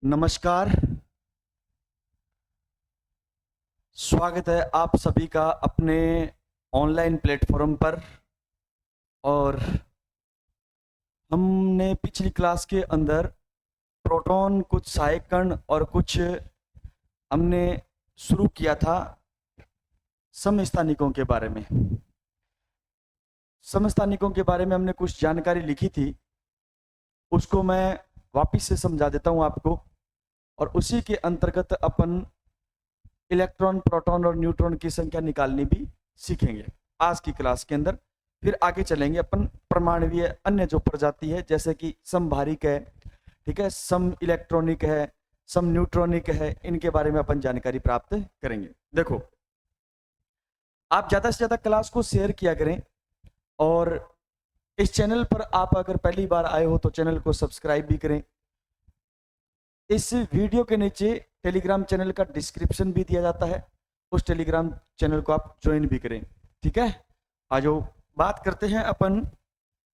नमस्कार। स्वागत है आप सभी का अपने ऑनलाइन प्लेटफॉर्म पर। और हमने पिछली क्लास के अंदर प्रोटॉन, कुछ सहायक कण और कुछ हमने शुरू किया था समस्थानिकों के बारे में। समस्थानिकों के बारे में हमने कुछ जानकारी लिखी थी, उसको मैं वापस से समझा देता हूं आपको। और उसी के अंतर्गत अपन इलेक्ट्रॉन, प्रोटॉन और न्यूट्रॉन की संख्या निकालनी भी सीखेंगे आज की क्लास के अंदर। फिर आगे चलेंगे अपन परमाणुवीय अन्य जो प्रजाति है, जैसे कि समभारिक है, ठीक है, सम इलेक्ट्रॉनिक है, सम न्यूट्रॉनिक है, इनके बारे में अपन जानकारी प्राप्त करेंगे। देखो, आप ज़्यादा से ज़्यादा क्लास को शेयर किया करें और इस चैनल पर आप अगर पहली बार आए हो तो चैनल को सब्सक्राइब भी करें। इस वीडियो के नीचे टेलीग्राम चैनल का डिस्क्रिप्शन भी दिया जाता है, उस टेलीग्राम चैनल को आप ज्वाइन भी करें, ठीक है। आज बात करते हैं अपन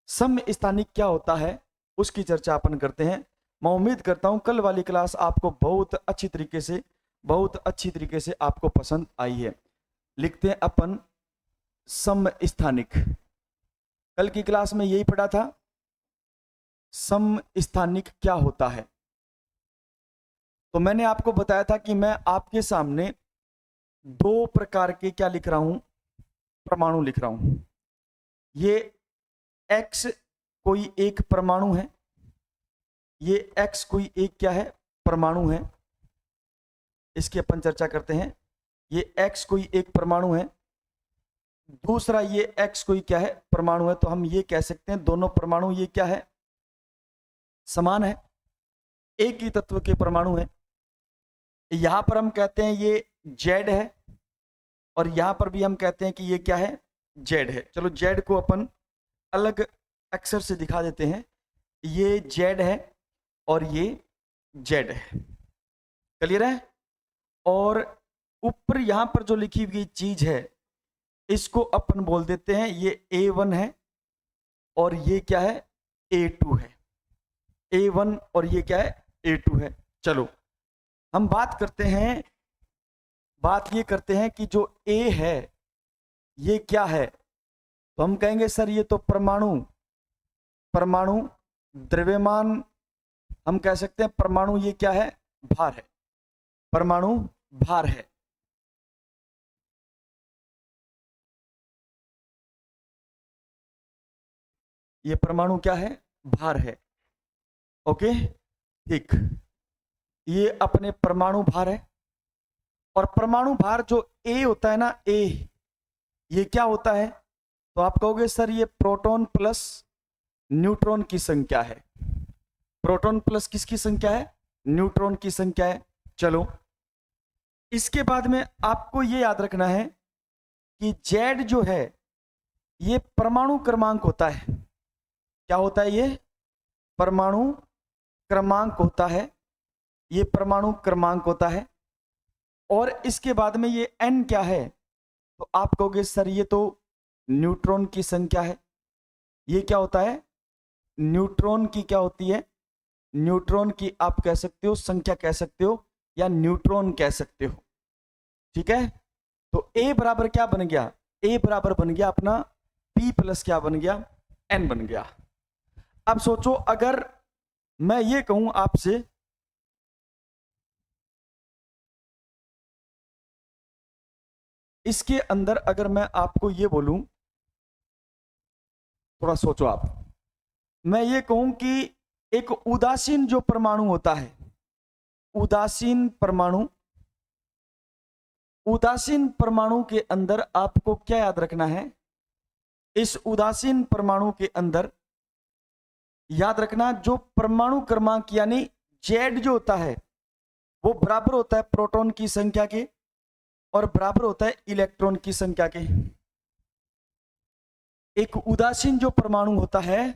समस्थानिक क्या होता है, उसकी चर्चा अपन करते हैं। मैं उम्मीद करता हूं कल वाली क्लास आपको बहुत अच्छी तरीके से आपको पसंद आई है। लिखते हैं अपन समस्थानिक। कल की क्लास में यही पढ़ा था, समस्थानिक क्या होता है। तो मैंने आपको बताया था कि मैं आपके सामने दो प्रकार के क्या लिख रहा हूं, परमाणु लिख रहा हूं। ये X कोई एक परमाणु है, ये X कोई एक क्या है, परमाणु है। इसकी अपन चर्चा करते हैं। ये X कोई एक परमाणु है, दूसरा ये X कोई क्या है, परमाणु है। तो हम ये कह सकते हैं दोनों परमाणु ये क्या है, समान है, एक ही तत्व के परमाणु है। यहां पर हम कहते हैं ये Z है और यहां पर भी हम कहते हैं कि ये क्या है, Z है। चलो Z को अपन अलग अक्षर से दिखा देते हैं। ये Z है और ये Z है, क्लियर है। और ऊपर यहां पर जो लिखी हुई चीज है इसको अपन बोल देते हैं ये A1 है और ये क्या है, A2 है। A1 और ये क्या है, A2 है। चलो हम बात ये करते हैं कि जो A है ये क्या है। तो हम कहेंगे सर ये तो परमाणु द्रव्यमान, हम कह सकते हैं परमाणु ये क्या है, भार है, परमाणु भार है। ये परमाणु क्या है, भार है। ओके, ठीक, ये अपने परमाणु भार है। और परमाणु भार जो A होता है ना, A ये क्या होता है, तो आप कहोगे सर ये प्रोटॉन प्लस न्यूट्रॉन की संख्या है। प्रोटॉन प्लस किसकी संख्या है, न्यूट्रॉन की संख्या है। चलो इसके बाद में आपको ये याद रखना है कि Z जो है ये परमाणु क्रमांक होता है। क्या होता है, ये परमाणु क्रमांक होता है, ये परमाणु क्रमांक होता है। और इसके बाद में ये N क्या है, तो आप कहोगे सर ये तो न्यूट्रॉन की संख्या है। ये क्या होता है, न्यूट्रॉन की क्या होती है, न्यूट्रॉन की आप कह सकते हो संख्या, कह सकते हो या न्यूट्रॉन कह सकते हो, ठीक है। तो A बराबर क्या बन गया, A बराबर बन गया अपना P प्लस क्या बन गया, N बन गया। अब सोचो अगर मैं ये कहूं आपसे इसके अंदर, अगर मैं आपको ये बोलूं, थोड़ा सोचो आप, मैं ये कहूं कि एक उदासीन जो परमाणु होता है, उदासीन परमाणु के अंदर आपको क्या याद रखना है, इस उदासीन परमाणु के अंदर याद रखना जो परमाणु क्रमांक यानी Z जो होता है वो बराबर होता है प्रोटॉन की संख्या के और बराबर होता है इलेक्ट्रॉन की संख्या के। एक उदासीन जो परमाणु होता है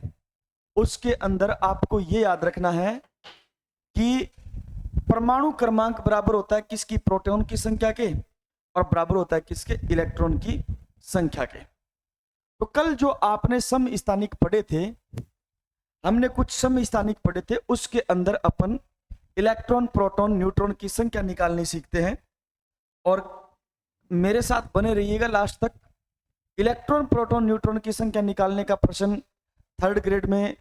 उसके अंदर आपको ये याद रखना है कि परमाणु क्रमांक बराबर होता है किसकी, प्रोटॉन की संख्या के, और बराबर होता है किसके, इलेक्ट्रॉन की संख्या के। तो कल जो आपने समस्थानिक पढ़े थे, हमने कुछ समस्थानिक पढ़े थे, उसके अंदर अपन इलेक्ट्रॉन प्रोटॉन न्यूट्रॉन की संख्या निकालनी सीखते हैं। और मेरे साथ बने रहिएगा लास्ट तक। इलेक्ट्रॉन प्रोटॉन न्यूट्रॉन की संख्या निकालने का प्रश्न 3rd ग्रेड में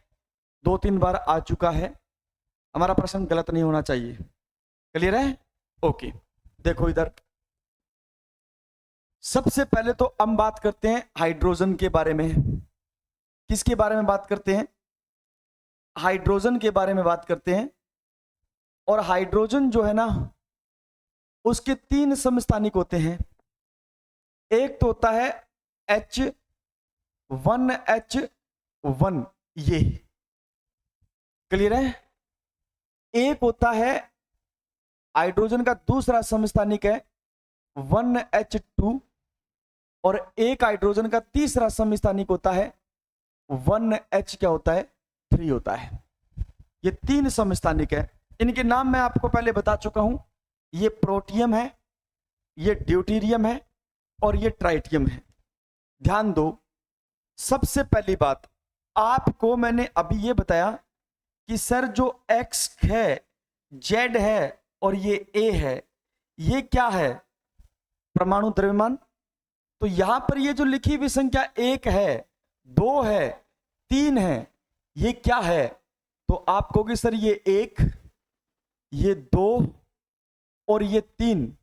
2-3 बार आ चुका है। हमारा प्रश्न गलत नहीं होना चाहिए। क्लियर है? ओके, देखो इधर। सबसे पहले तो हम बात करते हैं हाइड्रोजन के बारे में। किसके बारे में बात करते हैं? हाइड्रोजन के बारे में बात करते हैं। और हाइड्रोजन जो है ना, उसके 3 समस्थानिक होते हैं। एक तो होता है H1H1, ये क्लियर है। एक होता है हाइड्रोजन का दूसरा समस्थानिक है 1H2, और एक हाइड्रोजन का तीसरा समस्थानिक होता है 1H क्या होता है 3 होता है। ये 3 समस्थानिक है। इनके नाम मैं आपको पहले बता चुका हूं। ये प्रोटियम है, ये ड्यूटेरियम है, और ये ट्राइटियम है। ध्यान दो, सबसे पहली बात आपको मैंने अभी ये बताया कि सर जो X है, Z है और ये A है, ये क्या है? परमाणु द्रव्यमान। तो यहां पर ये जो लिखी हुई संख्या 1 है, 2 है, 3 है, ये क्या है? तो आप कहोगे सर ये 1, ये 2 और ये 3।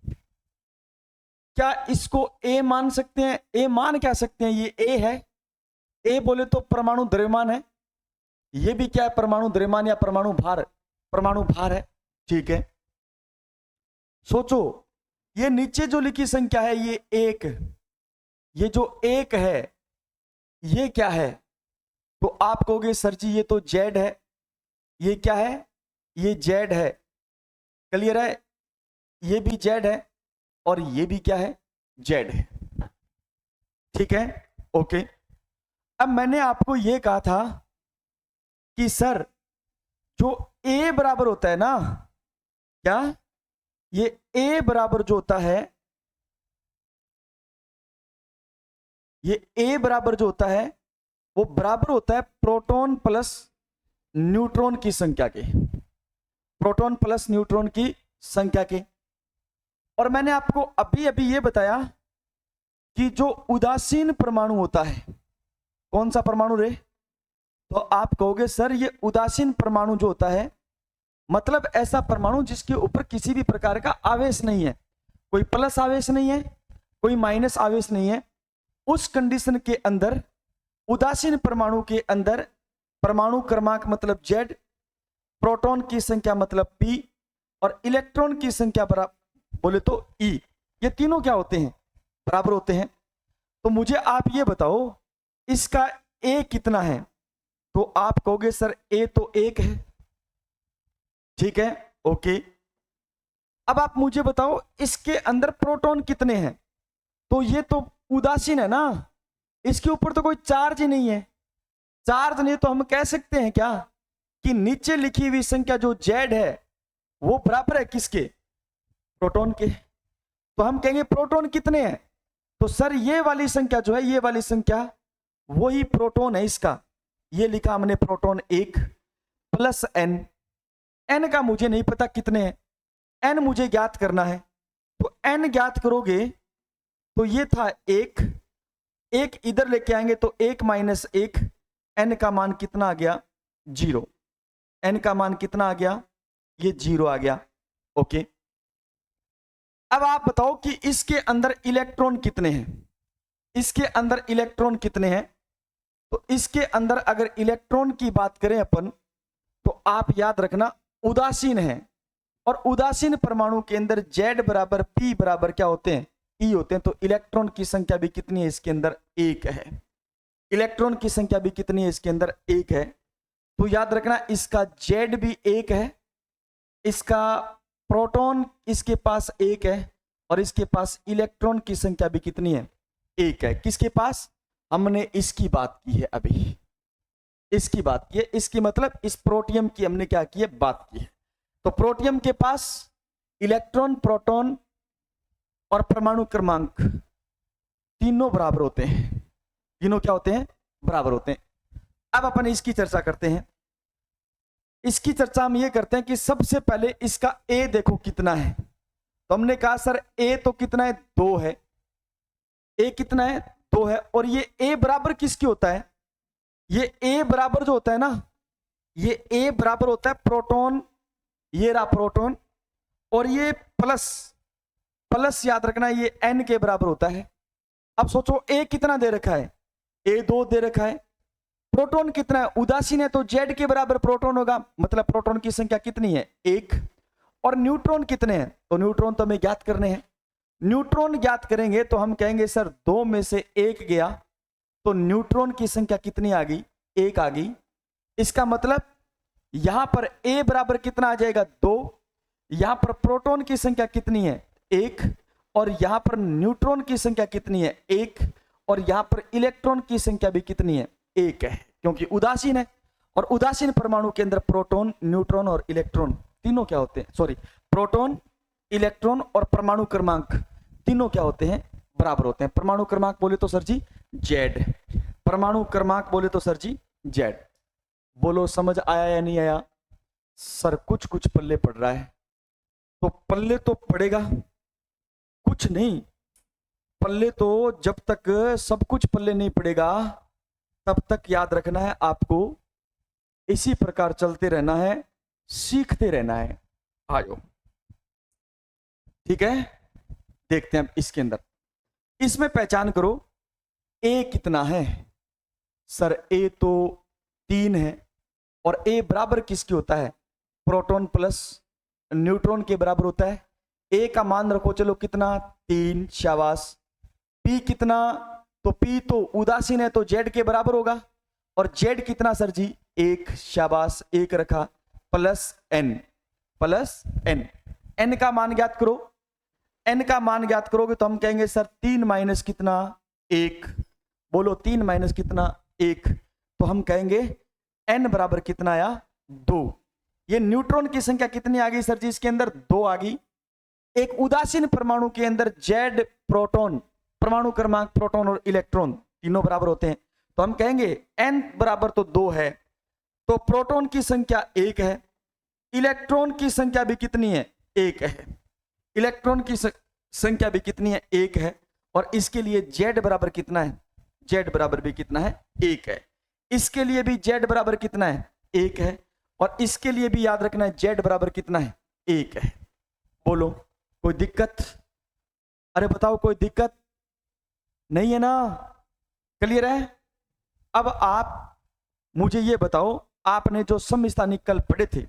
क्या इसको A मान सकते हैं? A मान क्या सकते हैं? ये A है। A बोले तो परमाणु द्रव्यमान है। ये भी क्या है? परमाणु द्रव्यमान या परमाणु भार। परमाणु भार है। ठीक है, सोचो, ये नीचे जो लिखी संख्या है ये 1, ये जो 1 है ये क्या है? तो आप कहोगे सर जी ये तो Z है। ये क्या है? ये Z है। क्लियर है? ये भी Z है और ये भी क्या है? Z है। ठीक है, ओके। अब मैंने आपको ये कहा था कि सर जो A बराबर होता है ना, क्या ये A बराबर जो होता है, ये A बराबर जो होता है वो बराबर होता है प्रोटॉन प्लस न्यूट्रॉन की संख्या के। प्रोटॉन प्लस न्यूट्रॉन की संख्या के। और मैंने आपको अभी अभी ये बताया कि जो उदासीन परमाणु होता है, कौन सा परमाणु रे? तो आप कहोगे सर ये उदासीन परमाणु जो होता है, मतलब ऐसा परमाणु जिसके ऊपर किसी भी प्रकार का आवेश नहीं है, कोई प्लस आवेश नहीं है, कोई माइनस आवेश नहीं है। उस कंडीशन के अंदर उदासीन परमाणु के अंदर परमाणु क्रमांक मतलब Z, प्रोटॉन की संख्या मतलब P, और इलेक्ट्रॉन की संख्या बराबर बोले तो E, ये तीनों क्या होते हैं? बराबर होते हैं। तो मुझे आप ये बताओ इसका A कितना है? तो आप कहोगे सर A तो 1 है। ठीक है, ओके। अब आप मुझे बताओ इसके अंदर प्रोटॉन कितने हैं? तो ये तो उदासीन है ना, इसके ऊपर तो कोई चार्ज ही नहीं है। चार्ज नहीं तो हम कह सकते हैं क्या कि नीचे लिखी हुई संख्या जो Z है वो बराबर है किसके? प्रोटॉन के। तो हम कहेंगे प्रोटॉन कितने हैं? तो सर ये वाली संख्या जो है, ये वाली संख्या वही प्रोटॉन है इसका। ये लिखा हमने प्रोटॉन 1 प्लस N। N का मुझे नहीं पता कितने हैं, N मुझे ज्ञात करना है। तो N ज्ञात करोगे तो ये था 1, 1 इधर लेके आएंगे तो 1 माइनस 1, N का मान कितना आ गया? 0। N का मान कितना आ गया? ये 0 आ गया। ओके, अब आप बताओ कि इसके अंदर इलेक्ट्रॉन कितने हैं? इसके अंदर इलेक्ट्रॉन कितने हैं? तो इसके अंदर अगर इलेक्ट्रॉन की बात करें अपन, तो आप याद रखना उदासीन है, और उदासीन परमाणु के अंदर Z बराबर P बराबर क्या होते हैं? E होते हैं। तो इलेक्ट्रॉन की संख्या भी कितनी है इसके अंदर? 1 है। इलेक्ट्रॉन की संख्या भी कितनी है इसके अंदर? 1 है। तो याद रखना इसका Z भी 1 है, इसका प्रोटॉन इसके पास 1 है, और इसके पास इलेक्ट्रॉन की संख्या भी कितनी है? 1 है। किसके पास? हमने इसकी बात की है अभी, इसकी बात की है। इसकी मतलब इस प्रोटियम की हमने क्या की है? बात की है। तो प्रोटियम के पास इलेक्ट्रॉन, प्रोटॉन और परमाणु क्रमांक तीनों बराबर होते हैं। तीनों क्या होते हैं? बराबर होते हैं। अब अपन इसकी चर्चा करते हैं। इसकी चर्चा हम ये करते हैं कि सबसे पहले इसका ए देखो कितना है। तो हमने कहा सर ए तो कितना है, 2 है। ए कितना है, 2 है। और ये ए बराबर किसकी होता है, ये ए बराबर जो होता है ना, ये ए बराबर होता है प्रोटॉन, ये रहा प्रोटॉन, और ये प्लस, प्लस याद रखना ये एन के बराबर होता है। अब सोचो ए कितना दे रखा है, ए 2 दे रखा है। प्रोटॉन कितना है, उदासीन है तो जेड के बराबर प्रोटॉन होगा, मतलब प्रोटॉन की संख्या कितनी है, 1। और न्यूट्रॉन कितने हैं, तो न्यूट्रॉन तो हमें ज्ञात करने हैं। न्यूट्रॉन ज्ञात करेंगे तो हम कहेंगे सर 2 में से 1 गया, तो न्यूट्रॉन की संख्या कितनी आ गई, 1 आ गई। इसका मतलब यहां पर ए बराबर कितना आ जाएगा, 2। यहां पर प्रोटॉन की संख्या कितनी है, 1। और यहां पर न्यूट्रॉन की संख्या कितनी है, 1। और यहां पर इलेक्ट्रॉन की संख्या भी कितनी है, 1 है, क्योंकि उदासीन है। और उदासीन परमाणु के अंदर प्रोटॉन, न्यूट्रॉन और इलेक्ट्रॉन तीनों क्या होते हैं, सॉरी, प्रोटॉन, इलेक्ट्रॉन और परमाणु क्रमांक तीनों क्या होते हैं, बराबर होते हैं। परमाणु क्रमांक बोले तो सर जी जेड, परमाणु क्रमांक बोले तो सर जी जेड। बोलो समझ आया या नहीं आया। सर कुछ कुछ पल्ले पड़ रहा है, तो पल्ले तो पड़ेगा, कुछ नहीं पल्ले तो, जब तक सब कुछ पल्ले नहीं पड़ेगा तब तक याद रखना है आपको, इसी प्रकार चलते रहना है, सीखते रहना है। आयो, ठीक है। देखते हैं अब इसके अंदर, इसमें पहचान करो ए कितना है। सर ए तो 3 है, और ए बराबर किसकी होता है, प्रोटॉन प्लस न्यूट्रॉन के बराबर होता है। ए का मान रखो चलो कितना, 3, शाबाश। पी कितना, तो पी तो उदासीन है तो जेड के बराबर होगा, और जेड कितना सर जी, 1, शाबाश, 1 रखा, plus N, plus N. N का मान ज्ञात करो, एन का मान ज्ञात करोगे तो हम कहेंगे सर 3 माइनस कितना, 1। बोलो 3 माइनस कितना, 1। तो हम कहेंगे एन बराबर कितना आया, 2। ये न्यूट्रॉन की संख्या कितनी आ गई सर जी, इसके अंदर 2 आ गई। एक उदासीन परमाणु के अंदर जेड, प्रोटॉन, परमाणु क्रमांक प्रोटॉन और इलेक्ट्रॉन तीनों बराबर होते हैं, तो हम कहेंगे एन बराबर तो 2 है, तो प्रोटॉन की संख्या 1 है, इलेक्ट्रॉन की संख्या भी कितनी है, 1 है। इलेक्ट्रॉन की संख्या भी कितनी है, 1 है। और इसके लिए जेड बराबर कितना है, जेड बराबर भी कितना है, 1 है। इसके लिए भी जेड बराबर कितना है, 1 है। और इसके लिए भी याद रखना है जेड बराबर कितना है, 1 है। बोलो कोई दिक्कत, अरे बताओ कोई दिक्कत नहीं है ना, क्लियर है। अब आप मुझे ये बताओ, आपने जो समस्थानिक कल पढ़े थे,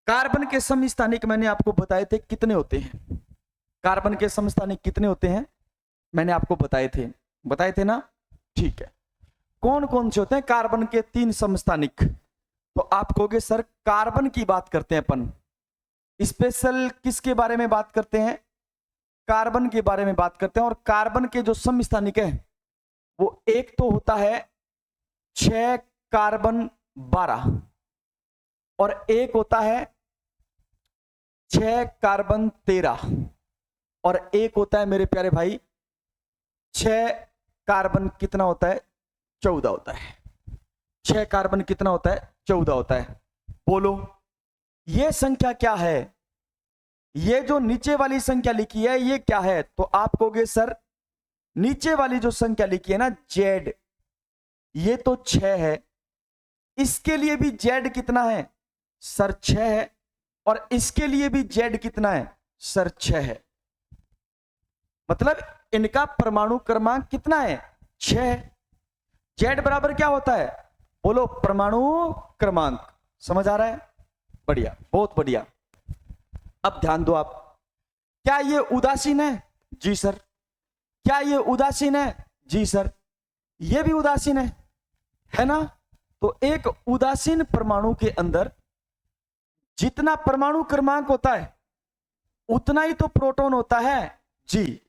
कार्बन के समस्थानिक मैंने आपको बताए थे कितने होते हैं, कार्बन के समस्थानिक कितने होते हैं मैंने आपको बताए थे ना, ठीक है। कौन कौन से होते हैं कार्बन के 3 समस्थानिक, तो आप कहोगे सर कार्बन की बात करते हैं अपन, स्पेशल किसके बारे में बात करते हैं, कार्बन के बारे में बात करते हैं। और कार्बन के जो समस्थानिक है वो एक तो होता है 6 कार्बन 12, और एक होता है 6 कार्बन 13, और एक होता है मेरे प्यारे भाई 6 कार्बन कितना होता है, 14 होता है। 6 कार्बन कितना होता है, 14 होता है। बोलो ये संख्या क्या है, ये जो नीचे वाली संख्या लिखी है ये क्या है, तो आप कहोगे सर नीचे वाली जो संख्या लिखी है ना जेड, ये तो 6 है, इसके लिए भी जेड कितना है सर, 6 है। और इसके लिए भी जेड कितना है सर, 6 है। मतलब इनका परमाणु क्रमांक कितना है, 6 है। जेड बराबर क्या होता है, बोलो परमाणु क्रमांक। समझ आ रहा है, बढ़िया, बहुत बढ़िया। अब ध्यान दो आप, क्या ये उदासीन है, जी सर। क्या ये उदासीन है, जी सर। ये भी उदासीन है ना। तो एक उदासीन परमाणु के अंदर जितना परमाणु क्रमांक होता है उतना ही तो प्रोटॉन होता है, जी।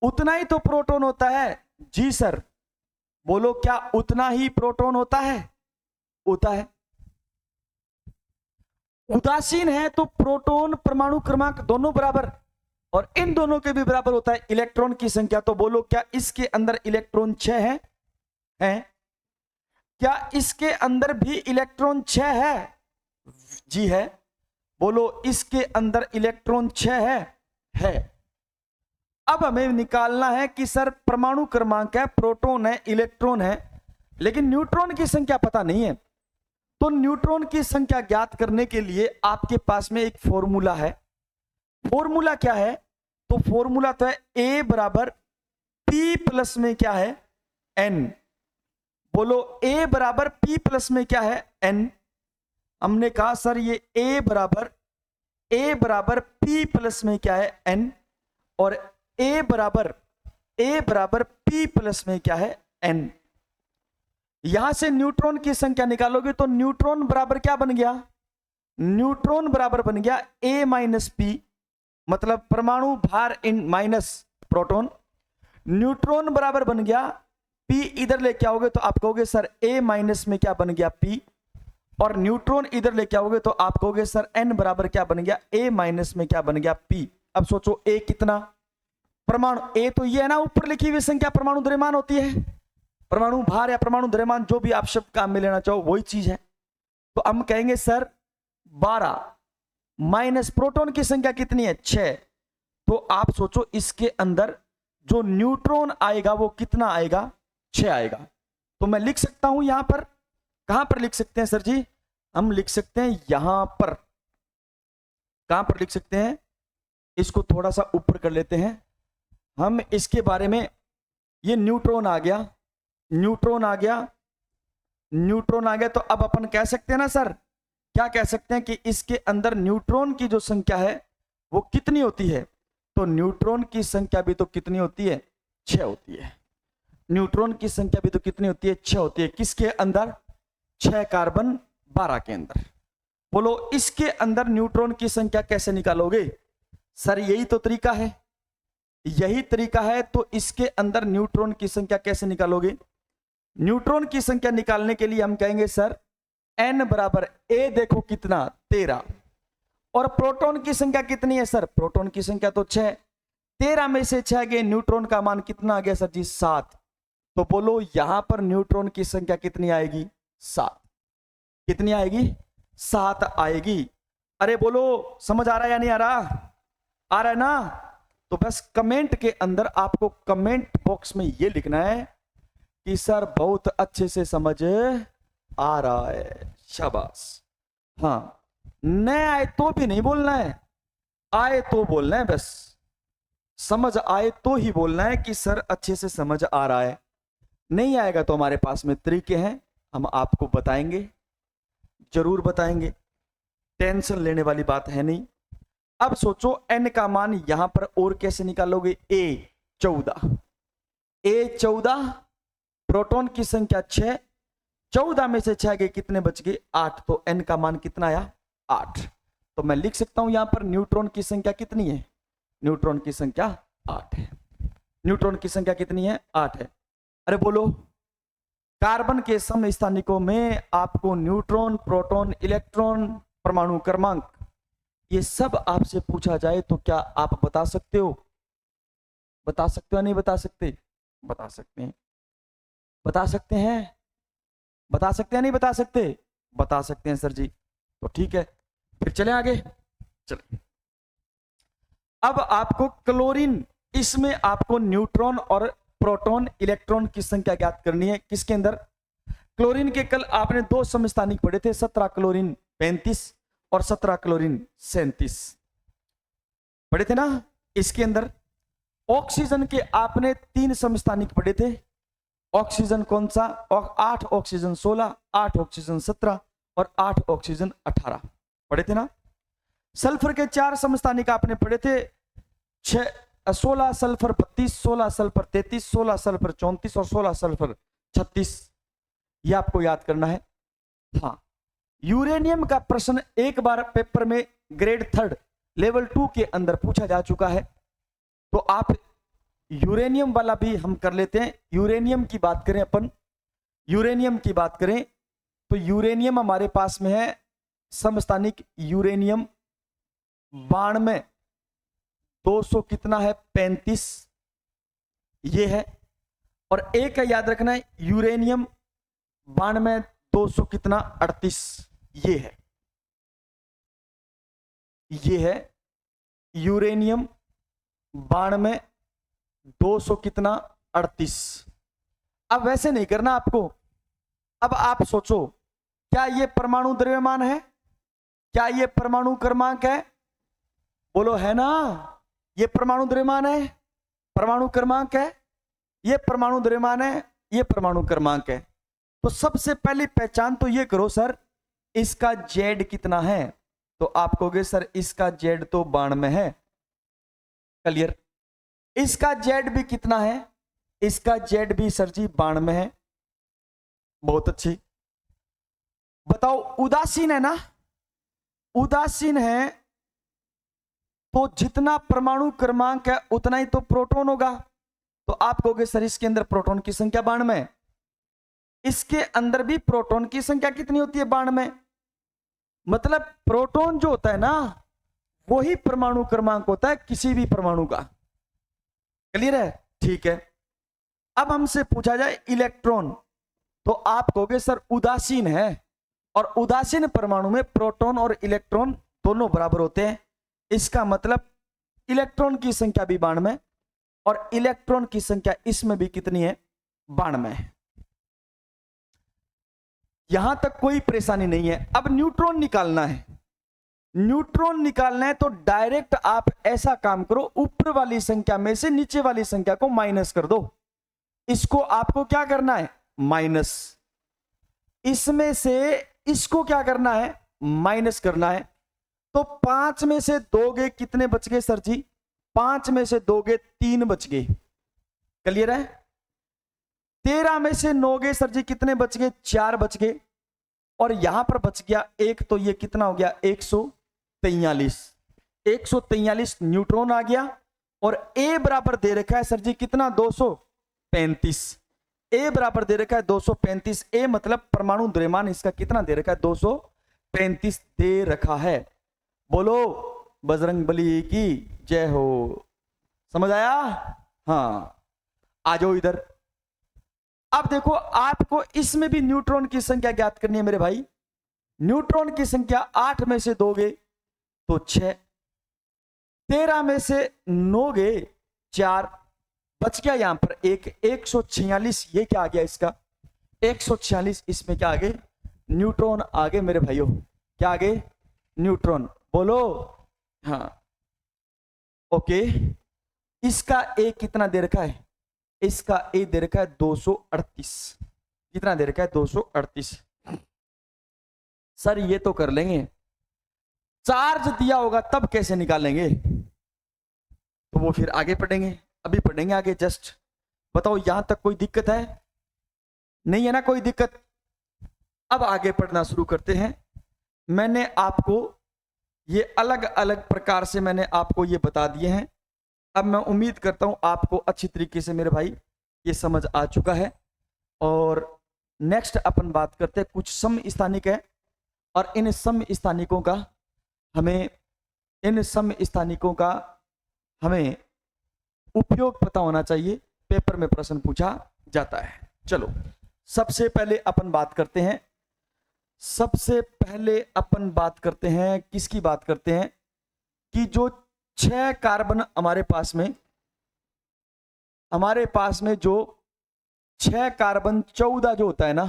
उतना ही तो प्रोटॉन होता है, जी सर। बोलो क्या उतना ही प्रोटॉन होता है, होता है। उदासीन है तो प्रोटॉन परमाणु क्रमांक दोनों बराबर, और इन दोनों के भी बराबर होता है इलेक्ट्रॉन की संख्या। तो बोलो क्या इसके अंदर इलेक्ट्रॉन 6 है? क्या इसके अंदर भी इलेक्ट्रॉन 6 है? जी है। बोलो इसके अंदर इलेक्ट्रॉन 6 है। अब हमें निकालना है कि सर परमाणु क्रमांक है, प्रोटॉन है, इलेक्ट्रॉन है, लेकिन न्यूट्रॉन की संख्या पता नहीं है। तो न्यूट्रॉन की संख्या ज्ञात करने के लिए आपके पास में एक फॉर्मूला है। फॉर्मूला क्या है? तो फॉर्मूला तो है ए बराबर पी प्लस में क्या है? एन। बोलो ए बराबर पी प्लस में क्या है? एन। हमने कहा सर ये ए बराबर पी प्लस में क्या है? एन। और ए बराबर पी प्लस में क्या है? एन। यहां से न्यूट्रॉन की संख्या निकालोगे तो न्यूट्रॉन बराबर क्या बन गया? न्यूट्रॉन बराबर बन गया ए माइनस पी, मतलब परमाणु भार इन माइनस प्रोटॉन। न्यूट्रॉन बराबर बन गया पी, इधर लेके आओगे तो आप कहोगे सर ए माइनस में क्या बन गया? पी। और न्यूट्रॉन इधर लेके आओगे तो आप कहोगे सर एन बराबर क्या बन गया? ए माइनस में क्या बन गया? पी। अब सोचो ए कितना? परमाणु ए तो ये है ना, ऊपर लिखी हुई संख्या परमाणु द्रव्यमान होती है। परमाणु भार या परमाणु द्रव्यमान जो भी आप शब्द काम में लेना चाहो वही चीज है। तो हम कहेंगे सर 12 माइनस प्रोटॉन की संख्या कितनी है? 6। तो आप सोचो इसके अंदर जो न्यूट्रॉन आएगा वो कितना आएगा? 6 आएगा। तो मैं लिख सकता हूं यहां पर, कहां पर लिख सकते हैं सर जी? हम लिख सकते हैं यहां पर। कहां पर लिख सकते हैं? इसको थोड़ा सा ऊपर कर लेते हैं हम। इसके बारे में, ये न्यूट्रॉन आ गया, न्यूट्रॉन आ गया। तो अब अपन कह सकते हैं ना सर, क्या कह सकते हैं कि इसके अंदर न्यूट्रॉन की जो संख्या है वो कितनी होती है? तो न्यूट्रॉन की संख्या भी तो कितनी होती है? 6 होती है। न्यूट्रॉन की संख्या भी तो कितनी होती है? 6 होती है। किसके अंदर? 6 कार्बन 12 के अंदर। बोलो इसके अंदर न्यूट्रॉन की संख्या कैसे निकालोगे? सर यही तो तरीका है, यही तरीका है। तो इसके अंदर न्यूट्रॉन की संख्या कैसे निकालोगे? न्यूट्रॉन की संख्या निकालने के लिए हम कहेंगे सर n बराबर ए, देखो कितना? 13। और प्रोटॉन की संख्या कितनी है सर? प्रोटॉन की संख्या तो 6। 13 में से 6 गए, न्यूट्रॉन का मान कितना आ गया सर जी? 7। तो बोलो यहां पर न्यूट्रॉन की संख्या कितनी आएगी? 7। कितनी आएगी? 7 आएगी। अरे बोलो समझ आ रहा है या नहीं आ रहा? आ रहा है ना? तो बस कमेंट के अंदर आपको कमेंट बॉक्स में ये लिखना है कि सर बहुत अच्छे से समझ आ रहा है। शाबाश। हाँ, न आए तो भी नहीं बोलना है, आए तो बोलना है। बस समझ आए तो ही बोलना है कि सर अच्छे से समझ आ रहा है। नहीं आएगा तो हमारे पास में तरीके हैं, हम आपको बताएंगे, जरूर बताएंगे। टेंशन लेने वाली बात है नहीं। अब सोचो n का मान यहां पर और कैसे निकालोगे? ए 14, प्रोटॉन की संख्या 6, 14 में से 6 गए, कितने बच गए? 8। तो n का मान कितना आया? 8। तो मैं लिख सकता हूं यहां पर न्यूट्रॉन की संख्या कितनी है? न्यूट्रॉन की संख्या 8 है। न्यूट्रॉन की संख्या कितनी है? 8 है। अरे बोलो कार्बन के समस्थानिकों में आपको न्यूट्रॉन, प्रोटॉन, इलेक्ट्रॉन, परमाणु क्रमांक, ये सब आपसे पूछा जाए तो क्या आप बता सकते हो? बता सकते हो या नहीं बता सकते? बता सकते हैं। बता सकते हैं? बता सकते हैं नहीं बता सकते? बता सकते हैं सर जी। तो ठीक है, फिर चले आगे। चले, अब आपको क्लोरीन, इसमें आपको न्यूट्रॉन और प्रोटॉन, इलेक्ट्रॉन की संख्या ज्ञात करनी है। किसके अंदर? क्लोरीन के कल आपने 2 समस्थानिक पढ़े थे, 17 क्लोरीन 35 और 17 क्लोरीन 37 पढ़े थे ना। इसके अंदर ऑक्सीजन के आपने 3 समस्थानिक पढ़े थे। ऑक्सीजन कौन सा? 8 ऑक्सीजन 16, 8 ऑक्सीजन 17 और 8 ऑक्सीजन 18 पढ़े थे ना। सल्फर के 4 समस्थानिक आपने पढ़े थे, 16 सल्फर 32, 16 सल्फर 33, 16 सल्फर 34 और 16 सल्फर 36। ये आपको याद करना है। हाँ, यूरेनियम का प्रश्न एक बार पेपर में ग्रेड 3 लेवल 2 के अंदर पूछा जा चुका है, तो आप यूरेनियम वाला भी हम कर लेते हैं। यूरेनियम की बात करें अपन, यूरेनियम की बात करें तो यूरेनियम हमारे पास में है समस्थानिक यूरेनियम 92, 200 कितना है? 35 ये है। और एक है याद रखना है, यूरेनियम 92, 200 कितना? 38 ये है। ये है यूरेनियम 92 200 कितना 38। अब वैसे नहीं करना आपको, अब आप सोचो क्या ये परमाणु द्रव्यमान है, क्या ये परमाणु क्रमांक है, बोलो है ना, ये परमाणु द्रव्यमान है, परमाणु क्रमांक है, ये परमाणु द्रव्यमान है, ये परमाणु क्रमांक है। तो सबसे पहली पहचान तो ये करो सर इसका जेड कितना है, तो आप कहोगे सर इसका जेड तो 92 है, क्लियर। इसका जेड भी कितना है, इसका जेड भी सर जी 92 है, बहुत अच्छी। बताओ उदासीन है ना, उदासीन है तो जितना परमाणु क्रमांक है उतना ही तो प्रोटॉन होगा, तो आप कहोगे सर इसके अंदर प्रोटॉन की संख्या 92, इसके अंदर भी प्रोटॉन की संख्या कितनी होती है 92, मतलब प्रोटॉन जो होता है ना वही परमाणु क्रमांक होता है किसी भी परमाणु का, क्लियर है, ठीक है। अब हमसे पूछा जाए इलेक्ट्रॉन, तो आप कहोगे सर उदासीन है, और उदासीन परमाणु में प्रोटॉन और इलेक्ट्रॉन दोनों बराबर होते हैं, इसका मतलब इलेक्ट्रॉन की संख्या भी 92 और इलेक्ट्रॉन की संख्या इसमें भी कितनी है 92। यहां तक कोई परेशानी नहीं है। अब न्यूट्रॉन निकालना है, न्यूट्रॉन निकालना है तो डायरेक्ट आप ऐसा काम करो, ऊपर वाली संख्या में से नीचे वाली संख्या को माइनस कर दो, इसको आपको क्या करना है माइनस, इसमें से इसको क्या करना है माइनस करना है। तो 5 में से दोगे कितने बच गए सर जी, 5 में से दोगे 3 बच गए, क्लियर है। 13 में से 9 गए सर जी कितने बच गए 4 बच गए, और यहां पर बच गया 1, तो ये कितना हो गया 143, 143 न्यूट्रॉन आ गया। और ए बराबर दे रखा है सर जी कितना 235, ए बराबर दे रखा है 235, ए मतलब परमाणु द्रव्यमान इसका कितना दे रखा है 235 दे रखा है। बोलो बजरंगबली की जय हो, समझ आया, हाँ आ जाओ इधर। अब देखो आपको इसमें भी न्यूट्रॉन की संख्या ज्ञात करनी है मेरे भाई, न्यूट्रॉन की संख्या 8 में से दोगे तो 6, 13 में से 9 गए 4, बच गया यहां पर 1, 146, ये क्या आ गया इसका 146, इसमें क्या आ गए न्यूट्रॉन आ गए मेरे भाइयों, क्या आ गए न्यूट्रॉन, बोलो हाँ ओके। इसका ए कितना दे रखा है, इसका ए दे रखा है 238, कितना दे रखा है 238। सर ये तो कर लेंगे, चार्ज दिया होगा तब कैसे निकालेंगे, तो वो फिर आगे पढ़ेंगे, अभी पढ़ेंगे आगे जस्ट। बताओ यहां तक कोई दिक्कत है, नहीं है ना कोई दिक्कत। अब आगे पढ़ना शुरू करते हैं। मैंने आपको ये अलग अलग प्रकार से मैंने आपको ये बता दिए हैं। अब मैं उम्मीद करता हूं आपको अच्छी तरीके से मेरे भाई ये समझ आ चुका है। और नेक्स्ट अपन बात करते हैं कुछ समस्थानिक है, और इन समस्थानिकों का हमें उपयोग पता होना चाहिए, पेपर में प्रश्न पूछा जाता है। चलो सबसे पहले अपन बात करते हैं, किसकी बात करते हैं कि जो 6 कार्बन हमारे पास में जो 6 कार्बन 14 जो होता है ना,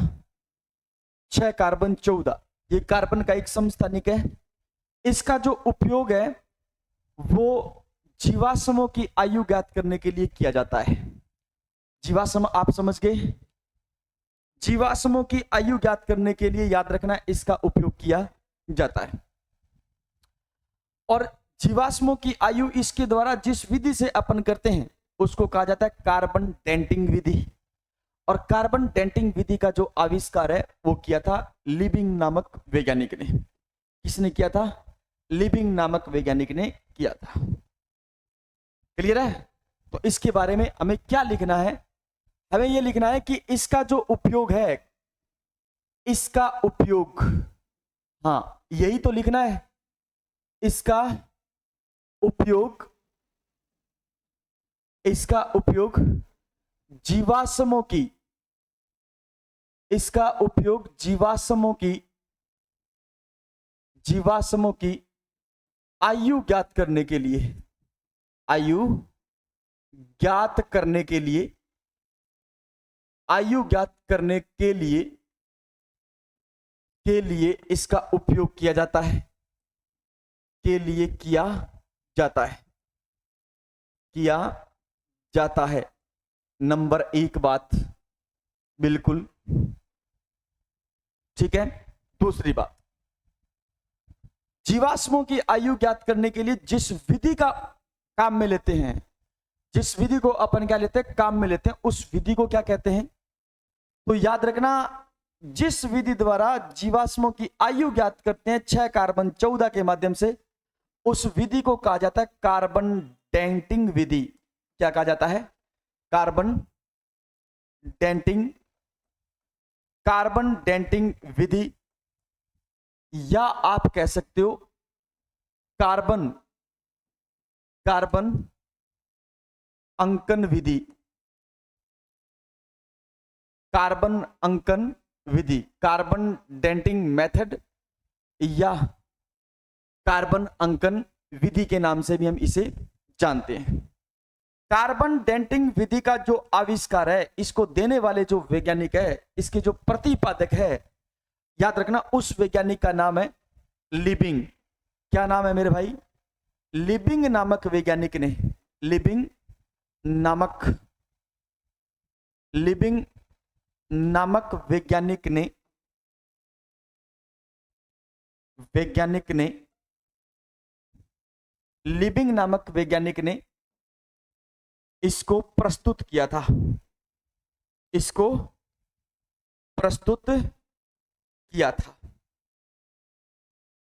6 कार्बन 14 ये कार्बन का एक समस्थानिक है। इसका जो उपयोग है वो जीवाश्मों की आयु ज्ञात करने के लिए किया जाता है। जीवाश्म आप समझ गए, जीवाश्मों की आयु ज्ञात करने के लिए याद रखना इसका उपयोग किया जाता है। और जीवाश्मों की आयु इसके द्वारा जिस विधि से अपन करते हैं उसको कहा जाता है कार्बन डेंटिंग विधि। और कार्बन डेंटिंग विधि का जो आविष्कार है वो किया था लिबिंग नामक वैज्ञानिक ने। किसने किया था, लिबिंग नामक वैज्ञानिक ने किया था। क्लियर है। तो इसके बारे में हमें क्या लिखना है, हमें यह लिखना है कि इसका जो उपयोग है, इसका उपयोग, हाँ यही तो लिखना है, इसका उपयोग जीवाश्मों की आयु ज्ञात करने के लिए, आयु ज्ञात करने के लिए, आयु ज्ञात करने के लिए इसका उपयोग किया जाता है, के लिए किया जाता है, किया जाता है। नंबर 1 बात बिल्कुल ठीक है। दूसरी बात, जीवाश्मों की आयु ज्ञात करने के लिए जिस विधि का काम में लेते हैं, जिस विधि को अपन क्या लेते हैं, काम में लेते हैं, उस विधि को क्या कहते हैं? तो याद रखना, जिस विधि द्वारा जीवाश्मों की आयु ज्ञात करते हैं 6 कार्बन 14 के माध्यम से, उस विधि को कहा जाता है कार्बन डेटिंग विधि। क्या कहा जाता है? कार्बन डेटिंग, कार्बन डेटिंग विधि, या आप कह सकते हो कार्बन अंकन विधि, कार्बन अंकन विधि, कार्बन डेटिंग मेथड या कार्बन अंकन विधि के नाम से भी हम इसे जानते हैं। कार्बन डेटिंग विधि का जो आविष्कार है, इसको देने वाले जो वैज्ञानिक है, इसके जो प्रतिपादक है, याद रखना उस वैज्ञानिक का नाम है लिबिंग। क्या नाम है मेरे भाई? लिबिंग नामक वैज्ञानिक ने, लिबिंग नामक वैज्ञानिक ने इसको प्रस्तुत किया था, इसको प्रस्तुत किया था।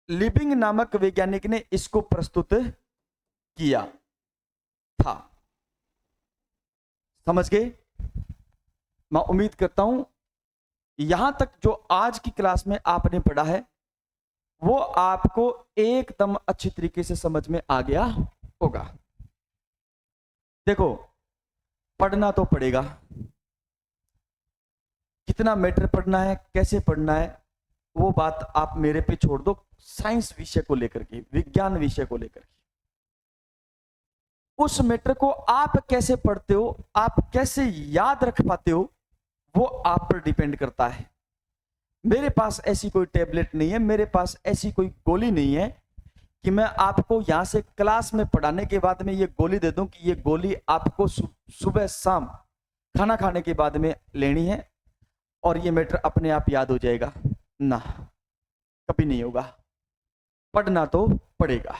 लिबिंग नामक वैज्ञानिक ने इसको प्रस्तुत किया था। समझ गए? मैं उम्मीद करता हूं यहां तक जो आज की क्लास में आपने पढ़ा है वो आपको एकदम अच्छी तरीके से समझ में आ गया होगा। देखो, पढ़ना तो पड़ेगा, कितना मैटर पढ़ना है, कैसे पढ़ना है, वो बात आप मेरे पे छोड़ दो। साइंस विषय को लेकर के, विज्ञान विषय को लेकर के, उस मैटर को आप कैसे पढ़ते हो, आप कैसे याद रख पाते हो, वो आप पर डिपेंड करता है। मेरे पास ऐसी कोई टैबलेट नहीं है, मेरे पास ऐसी कोई गोली नहीं है कि मैं आपको यहां से क्लास में पढ़ाने के बाद में ये गोली दे दूं कि ये गोली आपको सुबह शाम खाना खाने के बाद में लेनी है और ये मैटर अपने आप याद हो जाएगा। ना, कभी नहीं होगा। पढ़ना तो पड़ेगा।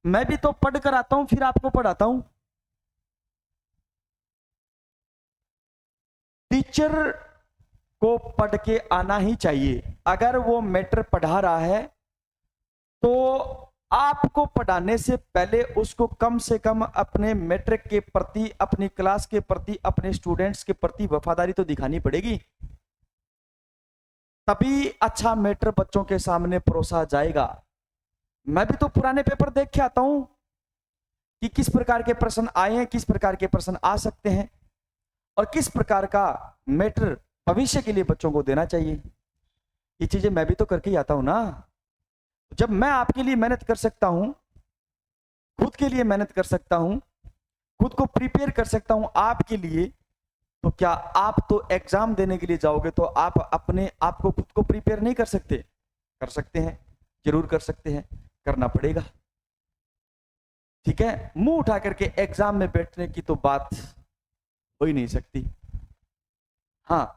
मैं भी तो पढ़ कर आता हूं, फिर आपको पढ़ाता हूं। टीचर को पढ़ के आना ही चाहिए। अगर वो मैटर पढ़ा रहा है तो आपको पढ़ाने से पहले उसको कम से कम अपने मैट्रिक के प्रति, अपनी क्लास के प्रति, अपने स्टूडेंट्स के प्रति वफादारी तो दिखानी पड़ेगी, तभी अच्छा मैटर बच्चों के सामने परोसा जाएगा। मैं भी तो पुराने पेपर देख के आता हूं कि किस प्रकार के प्रश्न आए हैं, किस प्रकार के प्रश्न आ सकते हैं और किस प्रकार का मैटर भविष्य के लिए बच्चों को देना चाहिए। ये चीजें मैं भी तो करके ही आता हूं ना। जब मैं आपके लिए मेहनत कर सकता हूं, खुद के लिए मेहनत कर सकता हूं, खुद को प्रिपेयर कर सकता हूं आपके लिए, तो क्या आप तो एग्जाम देने के लिए जाओगे तो आप अपने आप को खुद को प्रिपेयर नहीं कर सकते? कर सकते हैं, जरूर कर सकते हैं, करना पड़ेगा। ठीक है, मुंह उठा करके एग्जाम में बैठने की तो बात हो ही नहीं सकती। हाँ,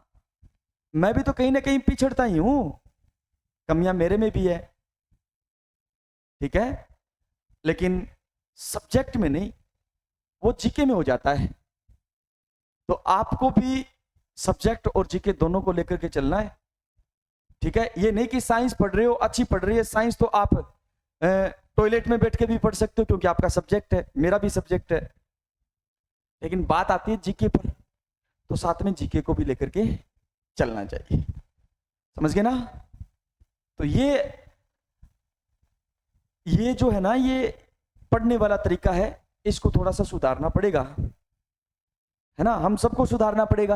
मैं भी तो कहीं ना कहीं पिछड़ता ही हूं, कमियां मेरे में भी है, ठीक है, लेकिन सब्जेक्ट में नहीं, वो जीके में हो जाता है। तो आपको भी सब्जेक्ट और जीके दोनों को लेकर के चलना है। ठीक है, ये नहीं कि साइंस पढ़ रहे हो, अच्छी पढ़ रही है साइंस, तो आप टॉयलेट में बैठ के भी पढ़ सकते हो क्योंकि आपका सब्जेक्ट है, मेरा भी सब्जेक्ट है। लेकिन बात आती है जीके पर, तो साथ में जीके को भी लेकर के चलना चाहिए। समझ गए ना? तो ये जो है ना, ये पढ़ने वाला तरीका है, इसको थोड़ा सा सुधारना पड़ेगा, है ना? हम सबको सुधारना पड़ेगा,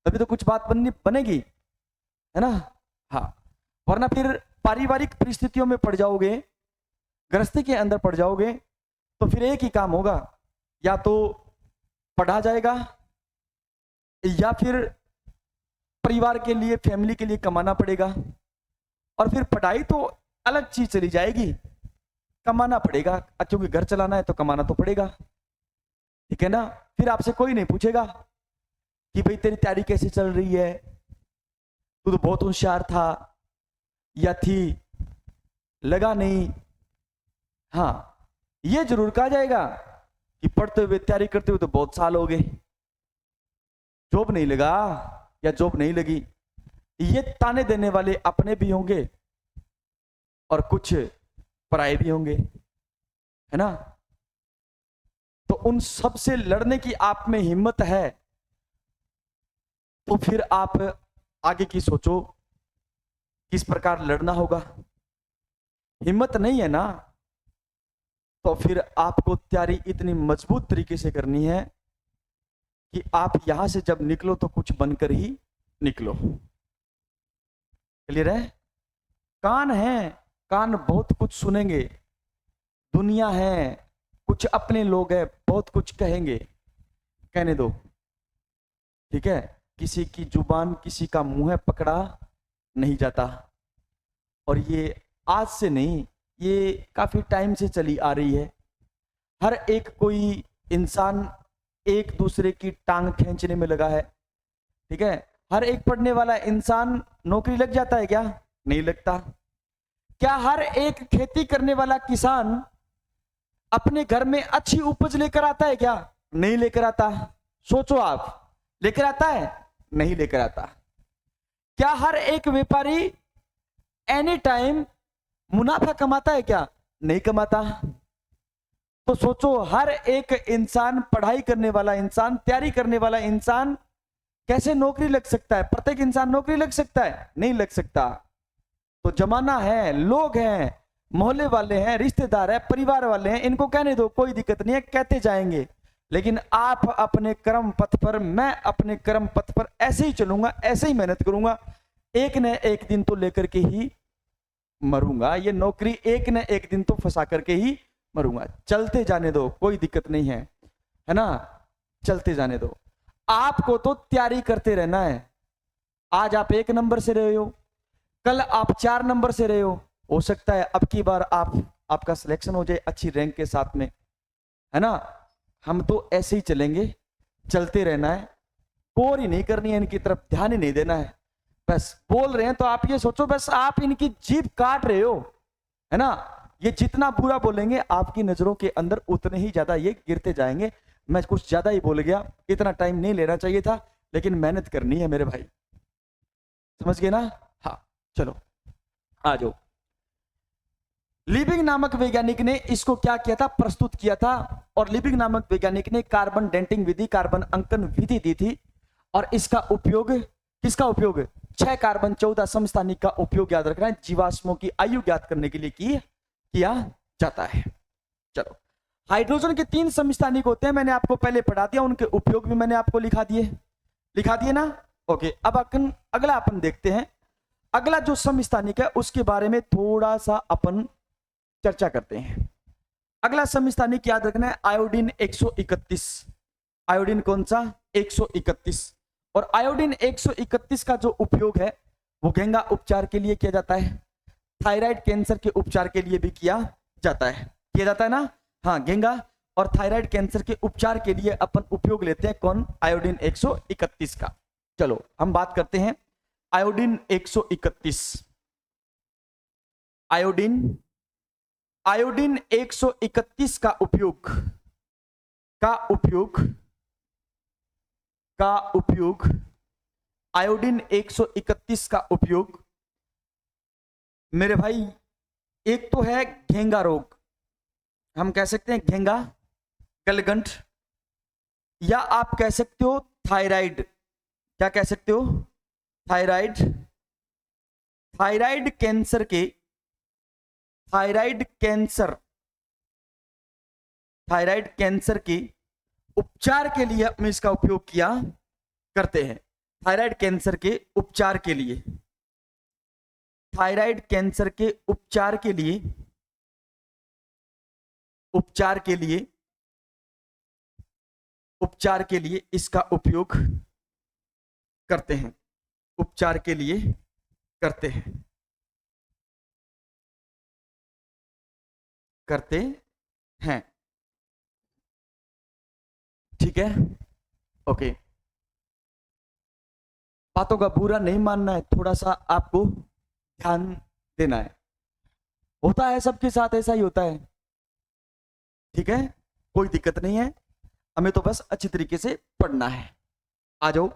तभी तो कुछ बात बनेगी, है ना? हाँ, वरना फिर पारिवारिक परिस्थितियों में पड़ जाओगे गृहस्थी के अंदर पड़ जाओगे तो फिर एक ही काम होगा, या तो पढ़ा जाएगा या फिर परिवार के लिए, फैमिली के लिए कमाना पड़ेगा। और फिर पढ़ाई तो अलग चीज चली जाएगी, कमाना पड़ेगा, क्योंकि घर चलाना है तो कमाना तो पड़ेगा, ठीक है ना। फिर आपसे कोई नहीं पूछेगा कि भाई तेरी तैयारी कैसी चल रही है, तू तो बहुत होशियार था या थी, लगा नहीं। हाँ, ये जरूर कहा जाएगा कि पढ़ते हुए, तैयारी करते हुए तो बहुत साल हो गए, जॉब नहीं लगा या जॉब नहीं लगी। ये ताने देने वाले अपने भी होंगे और कुछ पराए भी होंगे, है ना। तो उन सब से लड़ने की आप में हिम्मत है तो फिर आप आगे की सोचो किस प्रकार लड़ना होगा। हिम्मत नहीं है ना, तो फिर आपको तैयारी इतनी मजबूत तरीके से करनी है कि आप यहां से जब निकलो तो कुछ बनकर ही निकलो। क्लियर है। कान है, कान बहुत कुछ सुनेंगे, दुनिया है, कुछ अपने लोग हैं, बहुत कुछ कहेंगे, कहने दो, ठीक है। किसी की जुबान, किसी का मुंह पकड़ा नहीं जाता। और ये आज से नहीं, ये काफी टाइम से चली आ रही है। हर एक कोई इंसान एक दूसरे की टांग खींचने में लगा है, ठीक है। हर एक पढ़ने वाला इंसान नौकरी लग जाता है क्या? नहीं लगता। क्या हर एक खेती करने वाला किसान अपने घर में अच्छी उपज लेकर आता है क्या? नहीं लेकर आता। सोचो आप, लेकर आता है? नहीं लेकर आता। क्या हर एक व्यापारी एनी टाइम मुनाफा कमाता है क्या? नहीं कमाता। तो सोचो, हर एक इंसान, पढ़ाई करने वाला इंसान, तैयारी करने वाला इंसान कैसे नौकरी लग सकता है? प्रत्येक इंसान नौकरी लग सकता है? नहीं लग सकता। तो जमाना है, लोग हैं, मोहल्ले वाले हैं, रिश्तेदार हैं, परिवार वाले हैं, इनको कहने दो, कोई दिक्कत नहीं है, कहते जाएंगे। लेकिन आप अपने कर्म पथ पर, मैं अपने कर्म पथ पर ऐसे ही चलूंगा, ऐसे ही मेहनत करूंगा, एक न एक दिन तो लेकर के ही मरूंगा। ये नौकरी एक न एक दिन तो फंसा करके ही मरूंगा। चलते जाने दो, कोई दिक्कत नहीं है ना, चलते जाने दो। आपको तो तैयारी करते रहना है। आज आप 1 नंबर से रहे हो, कल आप 4 नंबर से रहे हो सकता है अब की बार आपका सिलेक्शन हो जाए अच्छी रैंक के साथ में, है ना। हम तो ऐसे ही चलेंगे, चलते रहना है, कोर ही नहीं करनी है, इनकी तरफ ध्यान ही नहीं देना है। बस बोल रहे हैं तो आप ये सोचो, बस आप इनकी जीभ काट रहे हो, है ना। ये जितना बुरा बोलेंगे आपकी नजरों के अंदर उतने ही ज्यादा ये गिरते जाएंगे। मैं कुछ ज्यादा ही बोल गया, इतना टाइम नहीं लेना चाहिए था, लेकिन मेहनत करनी है मेरे भाई, समझ गए ना। हाँ चलो आ जाओ। लिविंग नामक वैज्ञानिक ने इसको क्या किया था? प्रस्तुत किया था। और लिविंग नामक वैज्ञानिक ने कार्बन डेंटिंग विधि, कार्बन अंकन विधि दी थी। और इसका उपयोग, किसका उपयोग? 6 कार्बन 14 समस्थानिक का उपयोग, याद रखना है, जीवाश्मों की आयु ज्ञात करने के लिए किया जाता है। चलो, हाइड्रोजन के 3 समस्थानिक होते हैं, मैंने आपको पहले पढ़ा दिया, उनके उपयोग भी मैंने आपको लिखा दिए ना। ओके, अब अगला अपन देखते हैं। अगला जो समस्थानिक है उसके बारे में थोड़ा सा अपन चर्चा करते हैं। अगला समस्थानिक याद रखना है, आयोडीन 131। आयोडीन कौन सा? 131। और आयोडीन 131 का जो उपयोग है वो घेंगा उपचार के लिए किया जाता है, थायराइड कैंसर के उपचार के लिए भी किया जाता है ना। हाँ, घेंगा और थायराइड कैंसर के उपचार के लिए अपन उपयोग लेते हैं कौन? आयोडीन 131 का। चलो हम बात करते हैं आयोडीन 131। आयोडीन 131 का उपयोग आयोडीन 131 का उपयोग मेरे भाई, एक तो है घेंगा रोग, हम कह सकते हैं घेंगा, गलगंठ, या आप कह सकते हो थायराइड। क्या कह सकते हो? थायराइड। थायराइड कैंसर के उपचार के लिए हम इसका उपयोग किया करते हैं। थायराइड कैंसर के उपचार के लिए, उपचार के लिए इसका उपयोग करते हैं, उपचार के लिए करते हैं। ठीक है, ओके। बातों का बुरा नहीं मानना है, थोड़ा सा आपको ध्यान देना है। होता है सबके साथ, ऐसा ही होता है। ठीक है, कोई दिक्कत नहीं है, हमें तो बस अच्छी तरीके से पढ़ना है। आ जाओ,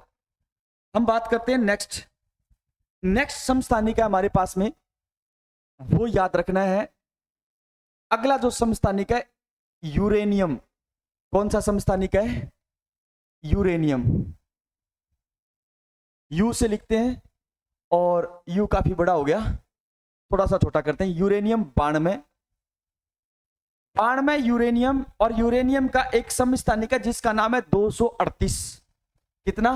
हम बात करते हैं नेक्स्ट समस्थानिक है हमारे पास में, वो याद रखना है। अगला जो समस्थानिक है यूरेनियम। कौन सा समस्थानिक है? यूरेनियम। यू से लिखते हैं और यू काफी बड़ा हो गया, थोड़ा सा छोटा करते हैं। यूरेनियम 92 यूरेनियम, और यूरेनियम का एक समस्थानिक है जिसका नाम है 238। कितना?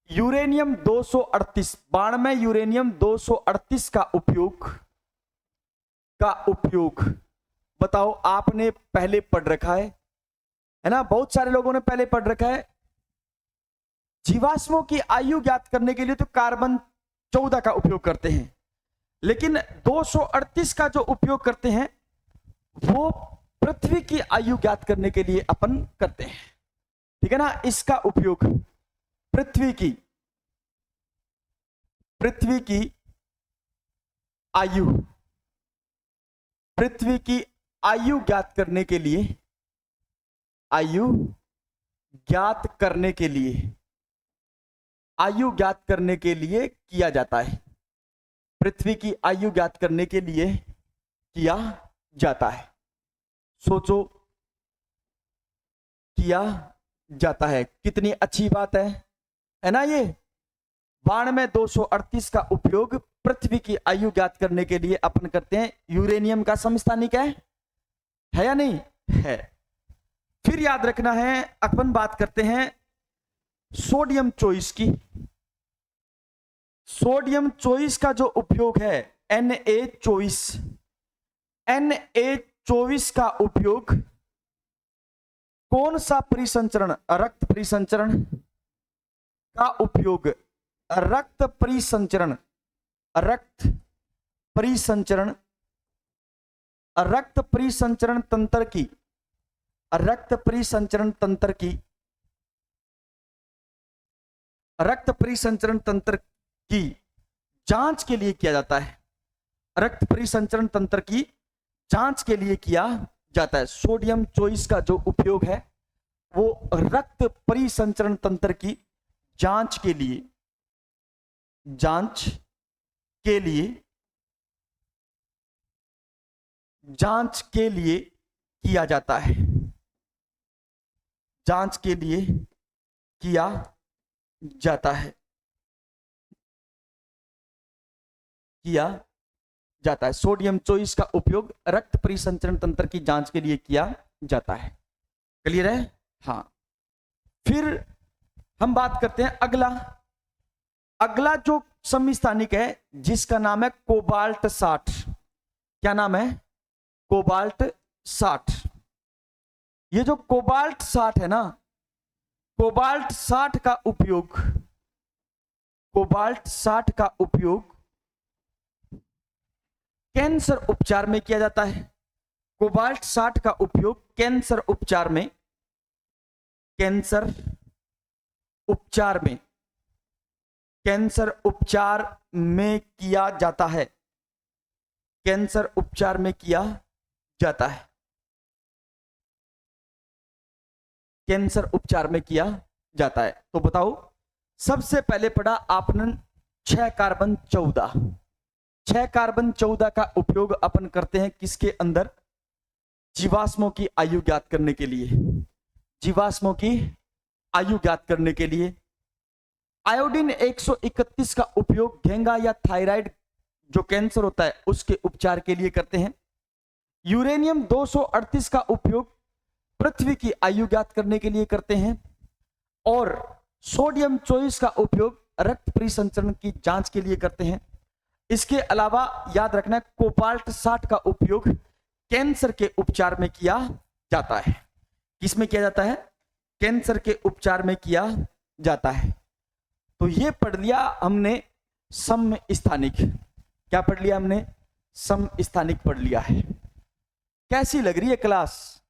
यूरेनियम 238। 92 यूरेनियम 238 का उपयोग बताओ, आपने पहले पढ़ रखा है ना? बहुत सारे लोगों ने पहले पढ़ रखा है। जीवाश्मों की आयु ज्ञात करने के लिए तो कार्बन 14 का उपयोग करते हैं, लेकिन 238 का जो उपयोग करते हैं वो पृथ्वी की आयु ज्ञात करने के लिए अपन करते हैं। ठीक है ना? इसका उपयोग पृथ्वी की आयु ज्ञात करने के लिए किया जाता है। पृथ्वी की आयु ज्ञात करने के लिए किया जाता है। सोचो, किया जाता है, कितनी अच्छी बात है ना? ये 92 238 का उपयोग पृथ्वी की आयु ज्ञात करने के लिए अपन करते हैं। यूरेनियम का समस्थानिक है या नहीं है? फिर याद रखना है, अपन बात करते हैं सोडियम 24 की। सोडियम 24 का जो उपयोग है Na24 का उपयोग कौन सा परिसंचरण? रक्त परिसंचरण का उपयोग, रक्त परिसंचरण तंत्र की जांच के लिए किया जाता है। रक्त परिसंचरण तंत्र की जांच के लिए किया जाता है। सोडियम 24 का जो उपयोग है वो रक्त परिसंचरण तंत्र की जांच के लिए किया जाता है। जांच के लिए किया जाता है। सोडियम 24 का उपयोग रक्त परिसंचरण तंत्र की जांच के लिए किया जाता है। क्लियर है? हाँ। फिर हम बात करते हैं अगला जो समस्थानिक है जिसका नाम है कोबाल्ट 60। क्या नाम है? कोबाल्ट 60। ये जो कोबाल्ट 60 है ना, कोबाल्ट 60 का उपयोग कैंसर उपचार में किया जाता है। कोबाल्ट 60 का उपयोग कैंसर उपचार में किया जाता है। कैंसर उपचार में किया जाता है। कैंसर उपचार में किया जाता है। तो बताओ, सबसे पहले पढ़ा आपने 6 कार्बन 14। 6 कार्बन 14 का उपयोग अपन करते हैं किसके अंदर? जीवाश्मों की आयु ज्ञात करने के लिए। जीवाश्मों की आयु ज्ञात करने के लिए आयोडीन 131 का उपयोग घेंगा या थायराइड जो कैंसर होता है उसके उपचार के लिए करते हैं। यूरेनियम 238 का उपयोग पृथ्वी की आयु ज्ञात करने के लिए करते हैं। और सोडियम 24 का उपयोग रक्त परिसंचरण की जांच के लिए करते हैं। इसके अलावा याद रखना है कोबाल्ट 60 का उपयोग कैंसर के उपचार में किया जाता है। किस में किया जाता है? कैंसर के उपचार में किया जाता है। तो ये पढ़ लिया हमने समस्थानिक। क्या पढ़ लिया हमने? समस्थानिक पढ़ लिया है। कैसी लग रही है क्लास?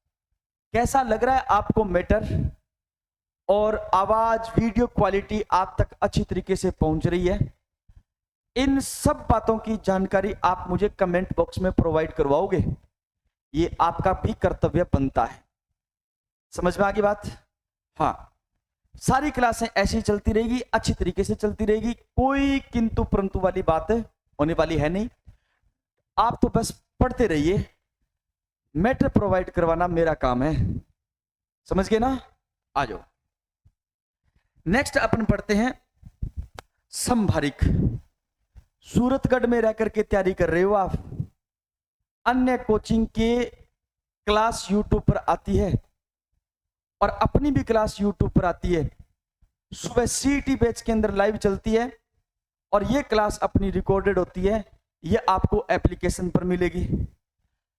कैसा लग रहा है आपको मैटर? और आवाज, वीडियो क्वालिटी आप तक अच्छी तरीके से पहुंच रही है? इन सब बातों की जानकारी आप मुझे कमेंट बॉक्स में प्रोवाइड करवाओगे? ये आपका भी कर्तव्य बनता है। समझ में आ गई बात? हाँ, सारी क्लासें ऐसी चलती रहेगी, अच्छी तरीके से चलती रहेगी, कोई किंतु परंतु वाली बात होने वाली है नहीं। आप तो बस पढ़ते रहिए, मैटर प्रोवाइड करवाना मेरा काम है। समझ गए ना? आ जाओ। नेक्स्ट अपन पढ़ते हैं समभारिक। सूरतगढ़ में रह करके तैयारी कर रहे हो आप, अन्य कोचिंग के क्लास यूट्यूब पर आती है और अपनी भी क्लास यूट्यूब पर आती है। सुबह सीटी बैच के अंदर लाइव चलती है और ये क्लास अपनी रिकॉर्डेड होती है, ये आपको एप्लीकेशन पर मिलेगी।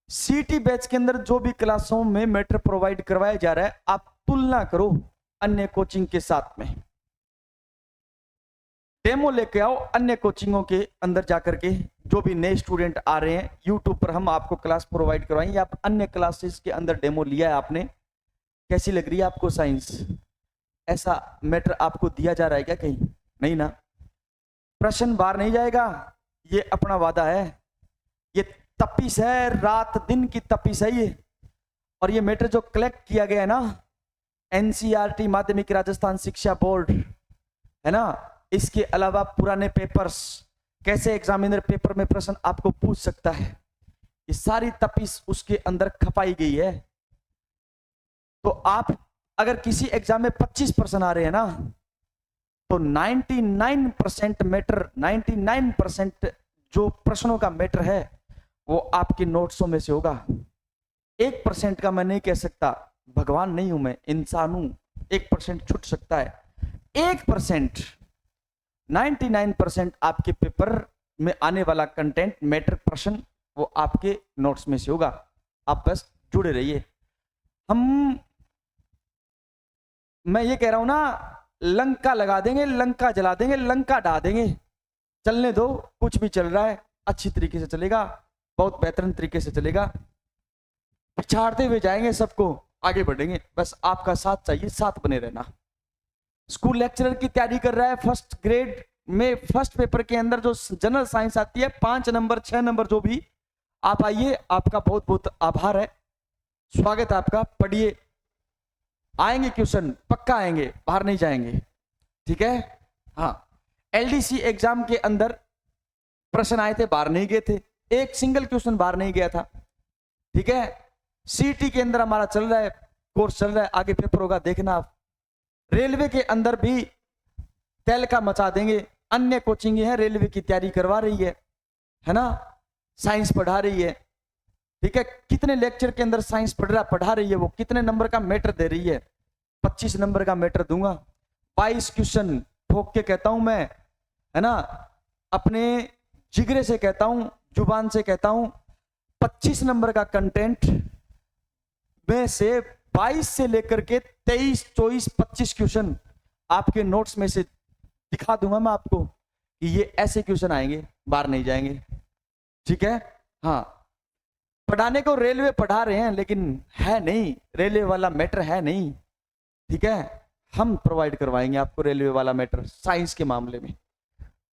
सीटी बैच के अंदर जो भी क्लासों में मैटर प्रोवाइड करवाया जा रहा है, आप तुलना करो अन्य कोचिंग के साथ में। डेमो लेके आओ अन्य कोचिंगों के अंदर जाकर के, जो भी नए स्टूडेंट आ रहे हैं यूट्यूब पर हम आपको क्लास प्रोवाइड करवाएंगे। आप अन्य क्लासेस के अंदर डेमो लिया है आपने, कैसी लग रही है आपको साइंस? ऐसा मैटर आपको दिया जा रहा है क्या कहीं? नहीं ना? प्रश्न बाहर नहीं जाएगा, ये अपना वादा है। ये तपिश है, रात दिन की तपिश है ये। और ये मैटर जो कलेक्ट किया गया है ना, एनसीईआरटी माध्यमिक राजस्थान शिक्षा बोर्ड है ना, इसके अलावा पुराने पेपर्स, कैसे एग्जामिनर पेपर में प्रश्न आपको पूछ सकता है, ये सारी तपिश उसके अंदर खपाई गई है। तो आप अगर किसी एग्जाम में 25% आ रहे हैं ना, तो 99% मैटर, 99% जो प्रश्नों का मैटर है वो आपके नोट्सों में से होगा। 1% का मैं नहीं कह सकता, भगवान नहीं हूं मैं, इंसान हूं, 1% छूट सकता है। 1%, 99% आपके पेपर में आने वाला कंटेंट, मैटर, प्रश्न वो आपके नोट्स में से होगा। आप बस जुड़े रहिए। मैं ये कह रहा हूं ना, लंका लगा देंगे, लंका जला देंगे, लंका ढा देंगे। चलने दो, कुछ भी चल रहा है अच्छी तरीके से चलेगा, बहुत बेहतरीन तरीके से चलेगा। पिछाड़ते हुए जाएंगे, सबको आगे बढ़ेंगे। बस आपका साथ चाहिए, साथ बने रहना। स्कूल लेक्चरर की तैयारी कर रहा है, फर्स्ट ग्रेड में फर्स्ट पेपर के अंदर जो जनरल साइंस आती है, 5 नंबर 6 नंबर जो भी, आप आइए, आपका बहुत बहुत आभार है, स्वागत है आपका। पढ़िए, आएंगे क्वेश्चन, पक्का आएंगे, बाहर नहीं जाएंगे, ठीक है? हाँ, एलडीसी एग्जाम के अंदर प्रश्न आए थे, बाहर नहीं गए थे, एक सिंगल क्वेश्चन बाहर नहीं गया था, ठीक है? सीटी के अंदर हमारा चल रहा है, कोर्स चल रहा है, आगे पेपर होगा, देखना आप। रेलवे के अंदर भी तहलका मचा देंगे। अन्य कोचिंग है, रेलवे की तैयारी करवा रही है ना, साइंस पढ़ा रही है, ठीक है? कितने लेक्चर के अंदर साइंस पढ़ा रही है, वो कितने नंबर का मैटर दे रही है? 25 नंबर का मैटर दूंगा, 22 क्वेश्चन ठोक के कहता हूं मैं, है ना, अपने जिगरे से कहता हूं, जुबान से कहता हूं, 25 नंबर का कंटेंट में से 22 से लेकर के 23, 24, 25 क्वेश्चन आपके नोट्स में से दिखा दूंगा मैं आपको कि ये ऐसे क्वेश्चन आएंगे, बाहर नहीं जाएंगे, ठीक है? हाँ, पढ़ाने को रेलवे पढ़ा रहे हैं, लेकिन है नहीं, रेलवे वाला मैटर है नहीं, ठीक है? हम प्रोवाइड करवाएंगे आपको रेलवे वाला मैटर साइंस के मामले में।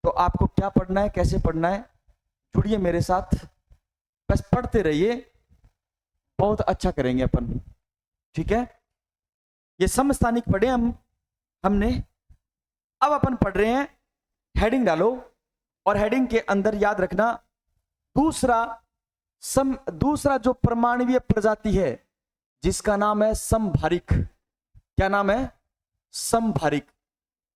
तो आपको क्या पढ़ना है, कैसे पढ़ना है, जुड़िए मेरे साथ, बस पढ़ते रहिए, बहुत अच्छा करेंगे अपन, ठीक है? ये समस्थानिक पढ़े हमने। अब अपन पढ़ रहे हैं, हेडिंग डालो, और हेडिंग के अंदर याद रखना, दूसरा जो परमाणुवीय प्रजाति है जिसका नाम है समभारिक। क्या नाम है? समभारिक।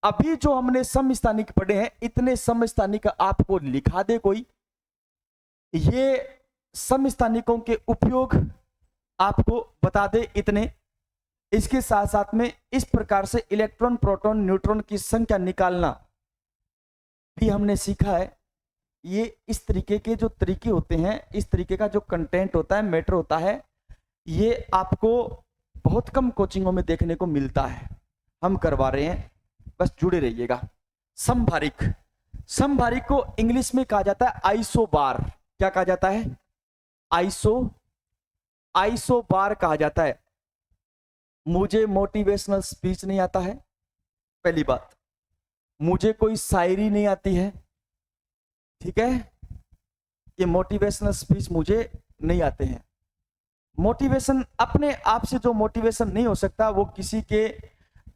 अभी जो हमने समस्थानिक पढ़े हैं, इतने समस्थानिक आपको लिखा दे कोई, ये समस्थानिकों के उपयोग आपको बता दे इतने। इसके साथ साथ में इस प्रकार से इलेक्ट्रॉन, प्रोटॉन, न्यूट्रॉन की संख्या निकालना भी हमने सीखा है। ये इस तरीके के जो तरीके होते हैं, इस तरीके का जो कंटेंट होता है, मैटर होता है, ये आपको बहुत कम कोचिंगों में देखने को मिलता है। हम करवा रहे हैं, बस जुड़े रहिएगा। समभारिक, समभारिक को इंग्लिश में कहा जाता है आइसोबार। क्या कहा जाता है? आइसोबार कहा जाता है। मुझे मोटिवेशनल स्पीच नहीं आता है, पहली बात। मुझे कोई शायरी नहीं आती है, ठीक है, ये मोटिवेशनल स्पीच मुझे नहीं आते हैं। मोटिवेशन अपने आप से जो मोटिवेशन नहीं हो सकता, वो किसी के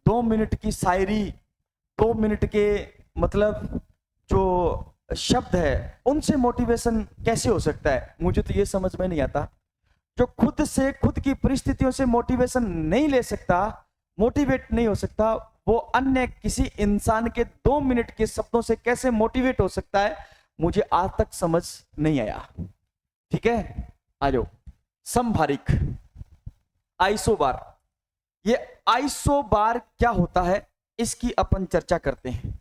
2 मिनट की शायरी, 2 मिनट के मतलब जो शब्द है, उनसे मोटिवेशन कैसे हो सकता है? मुझे तो ये समझ में नहीं आता। जो खुद से, खुद की परिस्थितियों से मोटिवेशन नहीं ले सकता, मोटिवेट नहीं हो सकता, वो अन्य किसी इंसान के 2 मिनट के शब्दों से कैसे मोटिवेट हो सकता है? मुझे आज तक समझ नहीं आया। ठीक है, आ जाओ। समभारिक, आइसोबार। ये आइसोबार क्या होता है, इसकी अपन चर्चा करते हैं।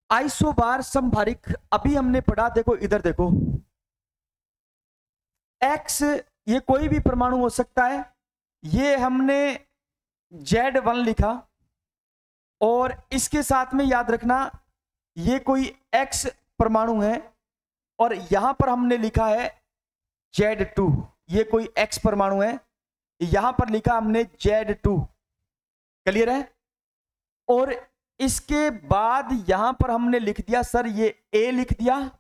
आइसोबार समभारिक अभी हमने पढ़ा, देखो इधर देखो, एक्स ये कोई भी परमाणु हो सकता है। ये हमने Z1 लिखा, और इसके साथ में याद रखना ये कोई X परमाणु है, और यहां पर हमने लिखा है Z2। ये कोई X परमाणु है, यहां पर लिखा हमने Z2। क्लियर है? और इसके बाद यहां पर हमने लिख दिया सर, ये A लिख दिया,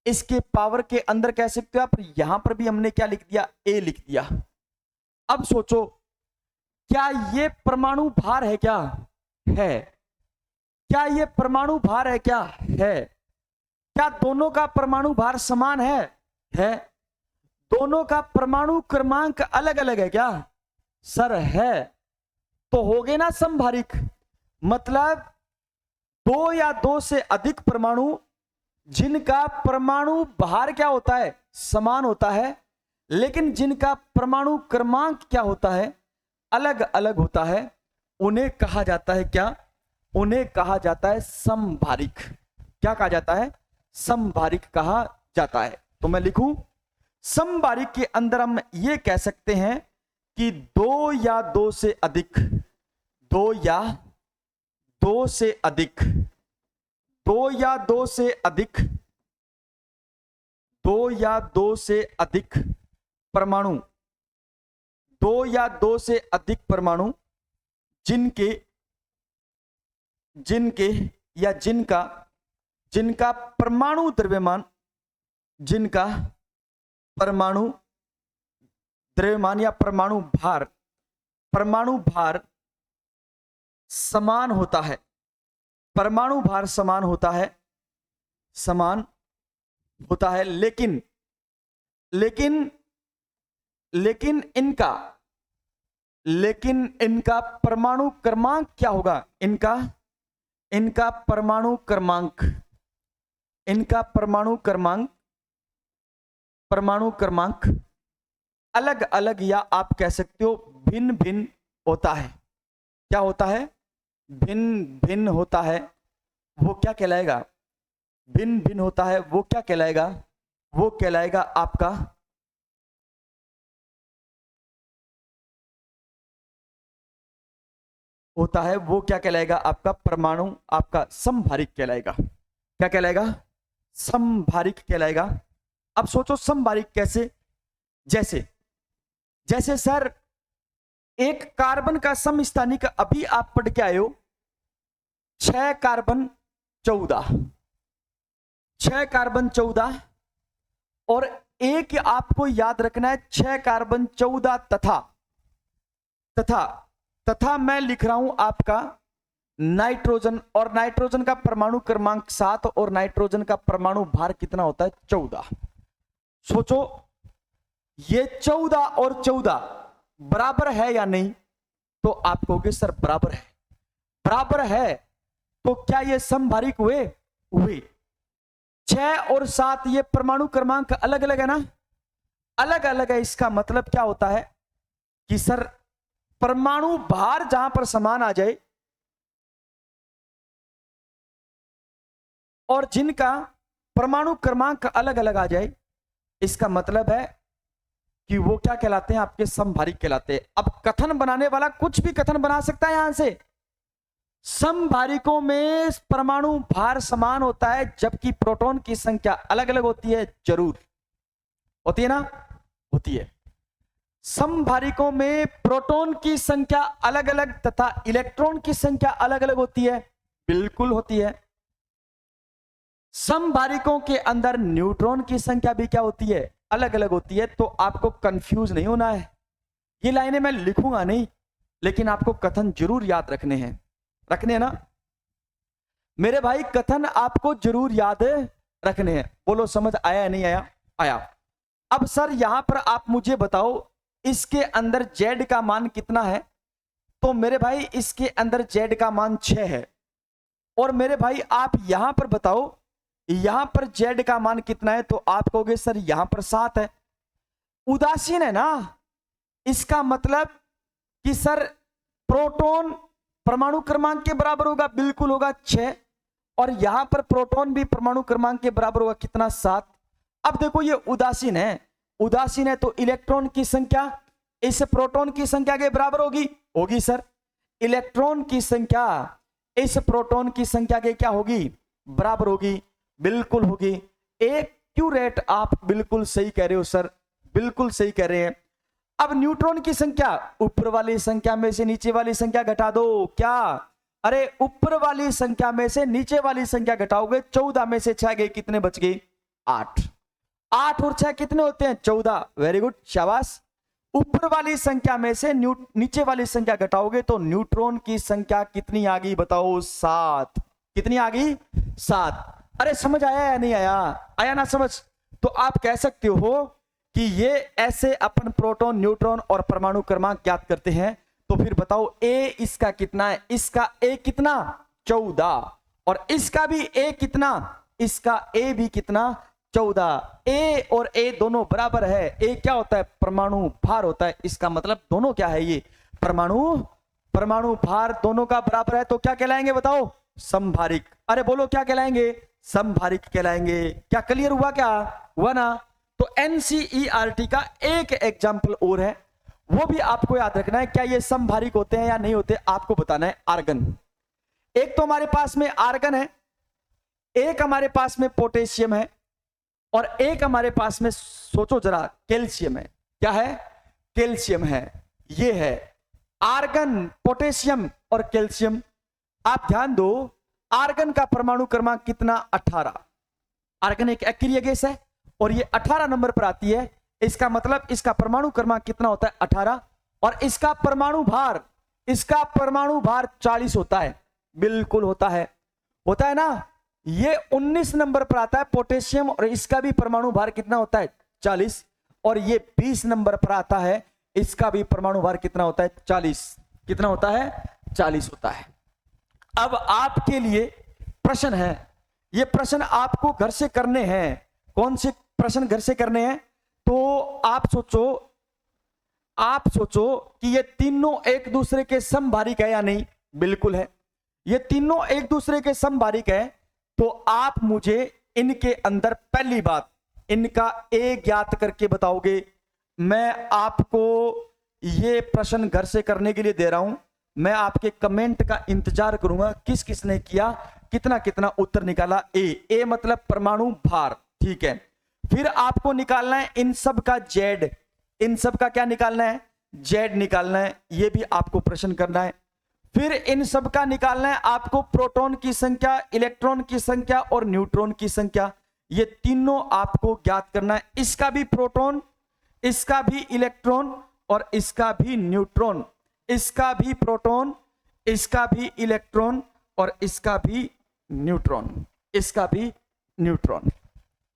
इसके पावर के अंदर कह सकते हो आप, यहां पर भी हमने क्या लिख दिया? A लिख दिया। अब सोचो, क्या ये परमाणु भार है? क्या है? क्या ये परमाणु भार है? क्या है? क्या दोनों का परमाणु भार समान है? है। दोनों का परमाणु क्रमांक अलग अलग है? क्या सर है। तो हो गए ना समभारिक। मतलब 2 या 2 से अधिक परमाणु जिनका परमाणु भार क्या होता है? समान होता है, लेकिन जिनका परमाणु क्रमांक क्या होता है? अलग अलग होता है। उन्हें कहा जाता है क्या? उन्हें कहा जाता है समभारिक। क्या कहा जाता है? समभारिक कहा जाता है। तो मैं लिखूं, समभारिक के अंदर हम ये कह सकते हैं कि 2 या 2 से अधिक, 2 या 2 से अधिक, 2 या 2 से अधिक, 2 या 2 से अधिक परमाणु, 2 या 2 से अधिक परमाणु जिनके जिनके या जिनका जिनका परमाणु द्रव्यमान, जिनका परमाणु द्रव्यमान या परमाणु भार समान होता है। परमाणु भार समान होता है, समान होता है, लेकिन इनका परमाणु क्रमांक क्या होगा? इनका परमाणु क्रमांक अलग अलग, या आप कह सकते हो भिन्न भिन्न होता है। क्या होता है? भिन्न भिन्न होता है। वो क्या कहलाएगा? भिन्न भिन्न होता है। वो क्या कहलाएगा? वो कहलाएगा आपका होता है, वो क्या कहलाएगा? आपका परमाणु, आपका समभारिक कहलाएगा। क्या कहलाएगा? समभारिक कहलाएगा। अब सोचो समभारिक कैसे? जैसे सर एक कार्बन का समस्थानिक अभी आप पढ़ के आए हो, 6 कार्बन 14, 6 कार्बन 14, और एक आपको याद रखना है 6 कार्बन 14 तथा मैं लिख रहा हूं आपका नाइट्रोजन, और नाइट्रोजन का परमाणु क्रमांक 7, और नाइट्रोजन का परमाणु भार कितना होता है? 14। सोचो ये 14 और 14 बराबर है या नहीं? तो आप कहोगे सर बराबर है। बराबर है तो क्या ये समभारिक हुए? 6 और 7 ये परमाणु क्रमांक अलग अलग है ना? अलग अलग है। इसका मतलब क्या होता है कि सर परमाणु भार जहां पर समान आ जाए, और जिनका परमाणु क्रमांक अलग अलग आ जाए, इसका मतलब है कि वो क्या कहलाते हैं, आपके समभारिक कहलाते हैं। अब कथन बनाने वाला कुछ भी कथन बना सकता है यहां से। समभारिकों में परमाणु भार समान होता है, जबकि प्रोटॉन की संख्या अलग अलग होती है। जरूर होती है ना, होती है। समभारिकों में प्रोटॉन की संख्या अलग अलग तथा इलेक्ट्रॉन की संख्या अलग अलग होती है। बिल्कुल होती है। समभारिकों के अंदर न्यूट्रॉन की संख्या भी क्या होती है, अलग अलग होती है। तो आपको कंफ्यूज नहीं होना है। ये लाइनें मैं लिखूंगा नहीं, लेकिन आपको कथन जरूर याद रखने हैं, रखने हैं ना मेरे भाई, कथन आपको जरूर याद रखने हैं। बोलो समझ आया या नहीं आया? आया। अब सर यहां पर आप मुझे बताओ, इसके अंदर Z का मान कितना है? तो मेरे भाई इसके अंदर Z का मान 6 है। और मेरे भाई आप यहां पर बताओ, यहां पर Z का मान कितना है? तो आप कहोगे सर यहां पर 7 है। उदासीन है ना, इसका मतलब कि सर प्रोटॉन परमाणु क्रमांक के बराबर होगा। बिल्कुल होगा 6। और यहां पर प्रोटॉन भी परमाणु क्रमांक के बराबर होगा कितना, 7। अब देखो ये उदासीन है, उदासीन है तो इलेक्ट्रॉन की संख्या इस प्रोटॉन की संख्या के बराबर होगी, होगी सर। इलेक्ट्रॉन की संख्या इस प्रोटॉन की संख्या के क्या होगी, बराबर होगी। बिल्कुल होगी। एक्यूरेट, आप बिल्कुल सही कह रहे हो सर, बिल्कुल सही कह रहे हैं। अब न्यूट्रॉन की संख्या, ऊपर वाली संख्या में से नीचे वाली संख्या घटा दो। क्या? अरे ऊपर वाली संख्या में से नीचे वाली संख्या घटाओगे, 14 में से 6 गए, कितने बच गए? 8। 8 और 6 कितने होते हैं? 14। वेरी गुड, शाबाश। ऊपर वाली संख्या में से नीचे वाली संख्या घटाओगे तो न्यूट्रॉन की संख्या कितनी आ गई बताओ? 7। कितनी आ गई? 7। अरे समझ आया या नहीं आया? आया ना समझ? तो आप कह सकते हो कि ये ऐसे अपन प्रोटॉन, न्यूट्रॉन और परमाणु क्रमांक ज्ञात करते हैं। तो फिर बताओ ए इसका कितना है? इसका ए कितना? 14। और इसका भी ए कितना? इसका ए भी कितना? 14। ए और ए दोनों बराबर है। ए क्या होता है? परमाणु भार होता है। इसका मतलब दोनों क्या है? ये परमाणु भार दोनों का बराबर है, तो क्या कहलाएंगे बताओ? समभारिक। अरे बोलो क्या कहलाएंगे? समभारिक कहलाएंगे। क्या क्लियर हुआ? क्या हुआ ना? तो एनसीईआरटी का एक एग्जाम्पल और है, वो भी आपको याद रखना है। क्या ये समभारिक होते हैं या नहीं होते, आपको बताना है। आर्गन, एक तो हमारे पास में आर्गन है, एक हमारे पास में पोटेशियम है, और एक हमारे पास में, सोचो जरा, कैल्शियम है। क्या है? कैल्शियम है। ये है आर्गन, पोटेशियम और कैल्शियम। आप ध्यान दो, आर्गन का परमाणु क्रमांक कितना? 18। आर्गन एक एक्रिय गैस है और ये 18 नंबर पर आती है। इसका मतलब इसका परमाणु क्रमांक कितना होता है? 18। और इसका परमाणु भार 40 होता है। बिल्कुल होता है, होता है ना। ये 19 नंबर पर आता है पोटेशियम, और इसका भी परमाणु भार कितना होता है? 40। और ये 20 नंबर पर आता है, इसका भी परमाणु भार कितना होता है? 40। कितना होता है? 40 होता है। अब आपके लिए प्रश्न है, ये प्रश्न आपको घर से करने हैं। कौन से प्रश्न घर से करने हैं? तो आप सोचो कि ये तीनों एक दूसरे के समभारिक है या नहीं? बिल्कुल है। ये तीनों एक दूसरे के समभारिक है। तो आप मुझे इनके अंदर पहली बात, इनका ए ज्ञात करके बताओगे। मैं आपको ये प्रश्न घर से करने के लिए दे रहा हूं। मैं आपके कमेंट का इंतजार करूंगा, किस किसने किया, कितना कितना उत्तर निकाला। ए मतलब परमाणु भार, ठीक है। फिर आपको निकालना है इन सब का जेड। इन सब का क्या निकालना है? जेड निकालना है। ये भी आपको प्रश्न करना है। फिर इन सब का निकालना है आपको प्रोटॉन की संख्या, इलेक्ट्रॉन की संख्या और न्यूट्रॉन की संख्या। ये तीनों आपको ज्ञात करना है। इसका भी प्रोटॉन, इसका भी इलेक्ट्रॉन और इसका भी न्यूट्रॉन। इसका भी प्रोटॉन, इसका भी इलेक्ट्रॉन और इसका भी न्यूट्रॉन। इसका भी न्यूट्रॉन,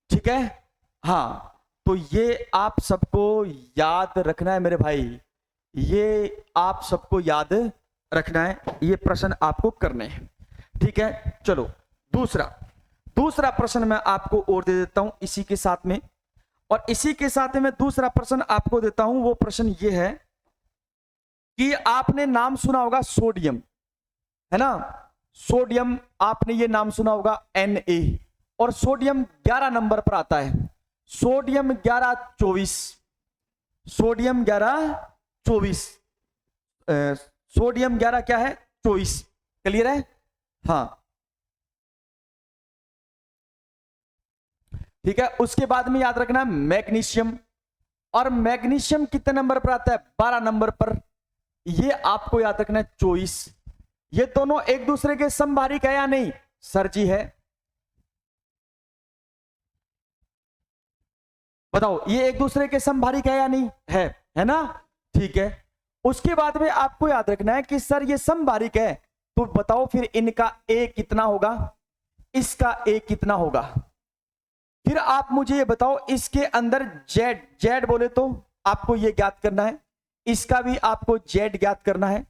ठीक है। हाँ, तो ये आप सबको याद रखना है मेरे भाई, ये आप सबको याद रखना है। ये प्रश्न आपको करने हैं, ठीक है। चलो दूसरा प्रश्न मैं आपको और दे देता हूं इसी के साथ में। और इसी के साथ में दूसरा प्रश्न आपको देता हूं। वो प्रश्न ये है कि आपने नाम सुना होगा सोडियम, है ना। सोडियम आपने ये नाम सुना होगा Na। और सोडियम 11 नंबर पर आता है। सोडियम 11 24, सोडियम 11 24, सोडियम 11 क्या है 24। क्लियर है? हाँ ठीक है। उसके बाद में याद रखना मैग्नीशियम, और मैग्नीशियम कितने नंबर पर आता है 12 नंबर पर। ये आपको याद रखना है 24। ये दोनों एक दूसरे के समभारिक है या नहीं? सर जी है। बताओ ये एक दूसरे के समभारिक है या नहीं? है ना? ठीक है। उसके बाद में आपको याद रखना है कि सर ये समभारिक है, तो बताओ फिर इनका ए कितना होगा, इसका ए कितना होगा। फिर आप मुझे ये बताओ इसके अंदर जेड, जेड बोले तो आपको ये ज्ञात करना है, इसका भी आपको जेड ज्ञात करना है।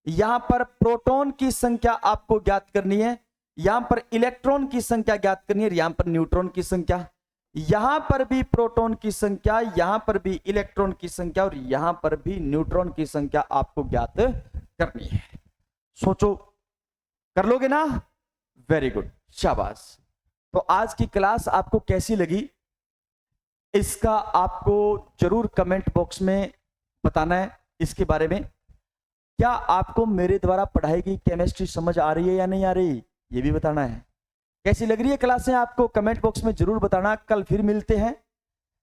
यहां पर प्रोटॉन की संख्या आपको ज्ञात करनी है, यहां पर इलेक्ट्रॉन की संख्या ज्ञात करनी है, यहां पर न्यूट्रॉन की संख्या, यहां पर भी प्रोटॉन की संख्या, यहां पर भी इलेक्ट्रॉन की संख्या, और यहां पर भी न्यूट्रॉन की संख्या आपको ज्ञात करनी है। सोचो, कर लोगे ना? वेरी गुड, शाबाश। तो आज की क्लास आपको कैसी लगी, इसका आपको जरूर कमेंट बॉक्स में बताना है। इसके बारे में क्या आपको मेरे द्वारा पढ़ाई की केमिस्ट्री समझ आ रही है या नहीं आ रही, ये भी बताना है। कैसी लग रही है क्लासें आपको, कमेंट बॉक्स में जरूर बताना। कल फिर मिलते हैं,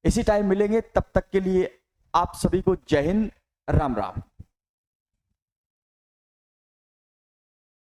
इसी टाइम मिलेंगे, तब तक के लिए आप सभी को जय हिंद, राम राम।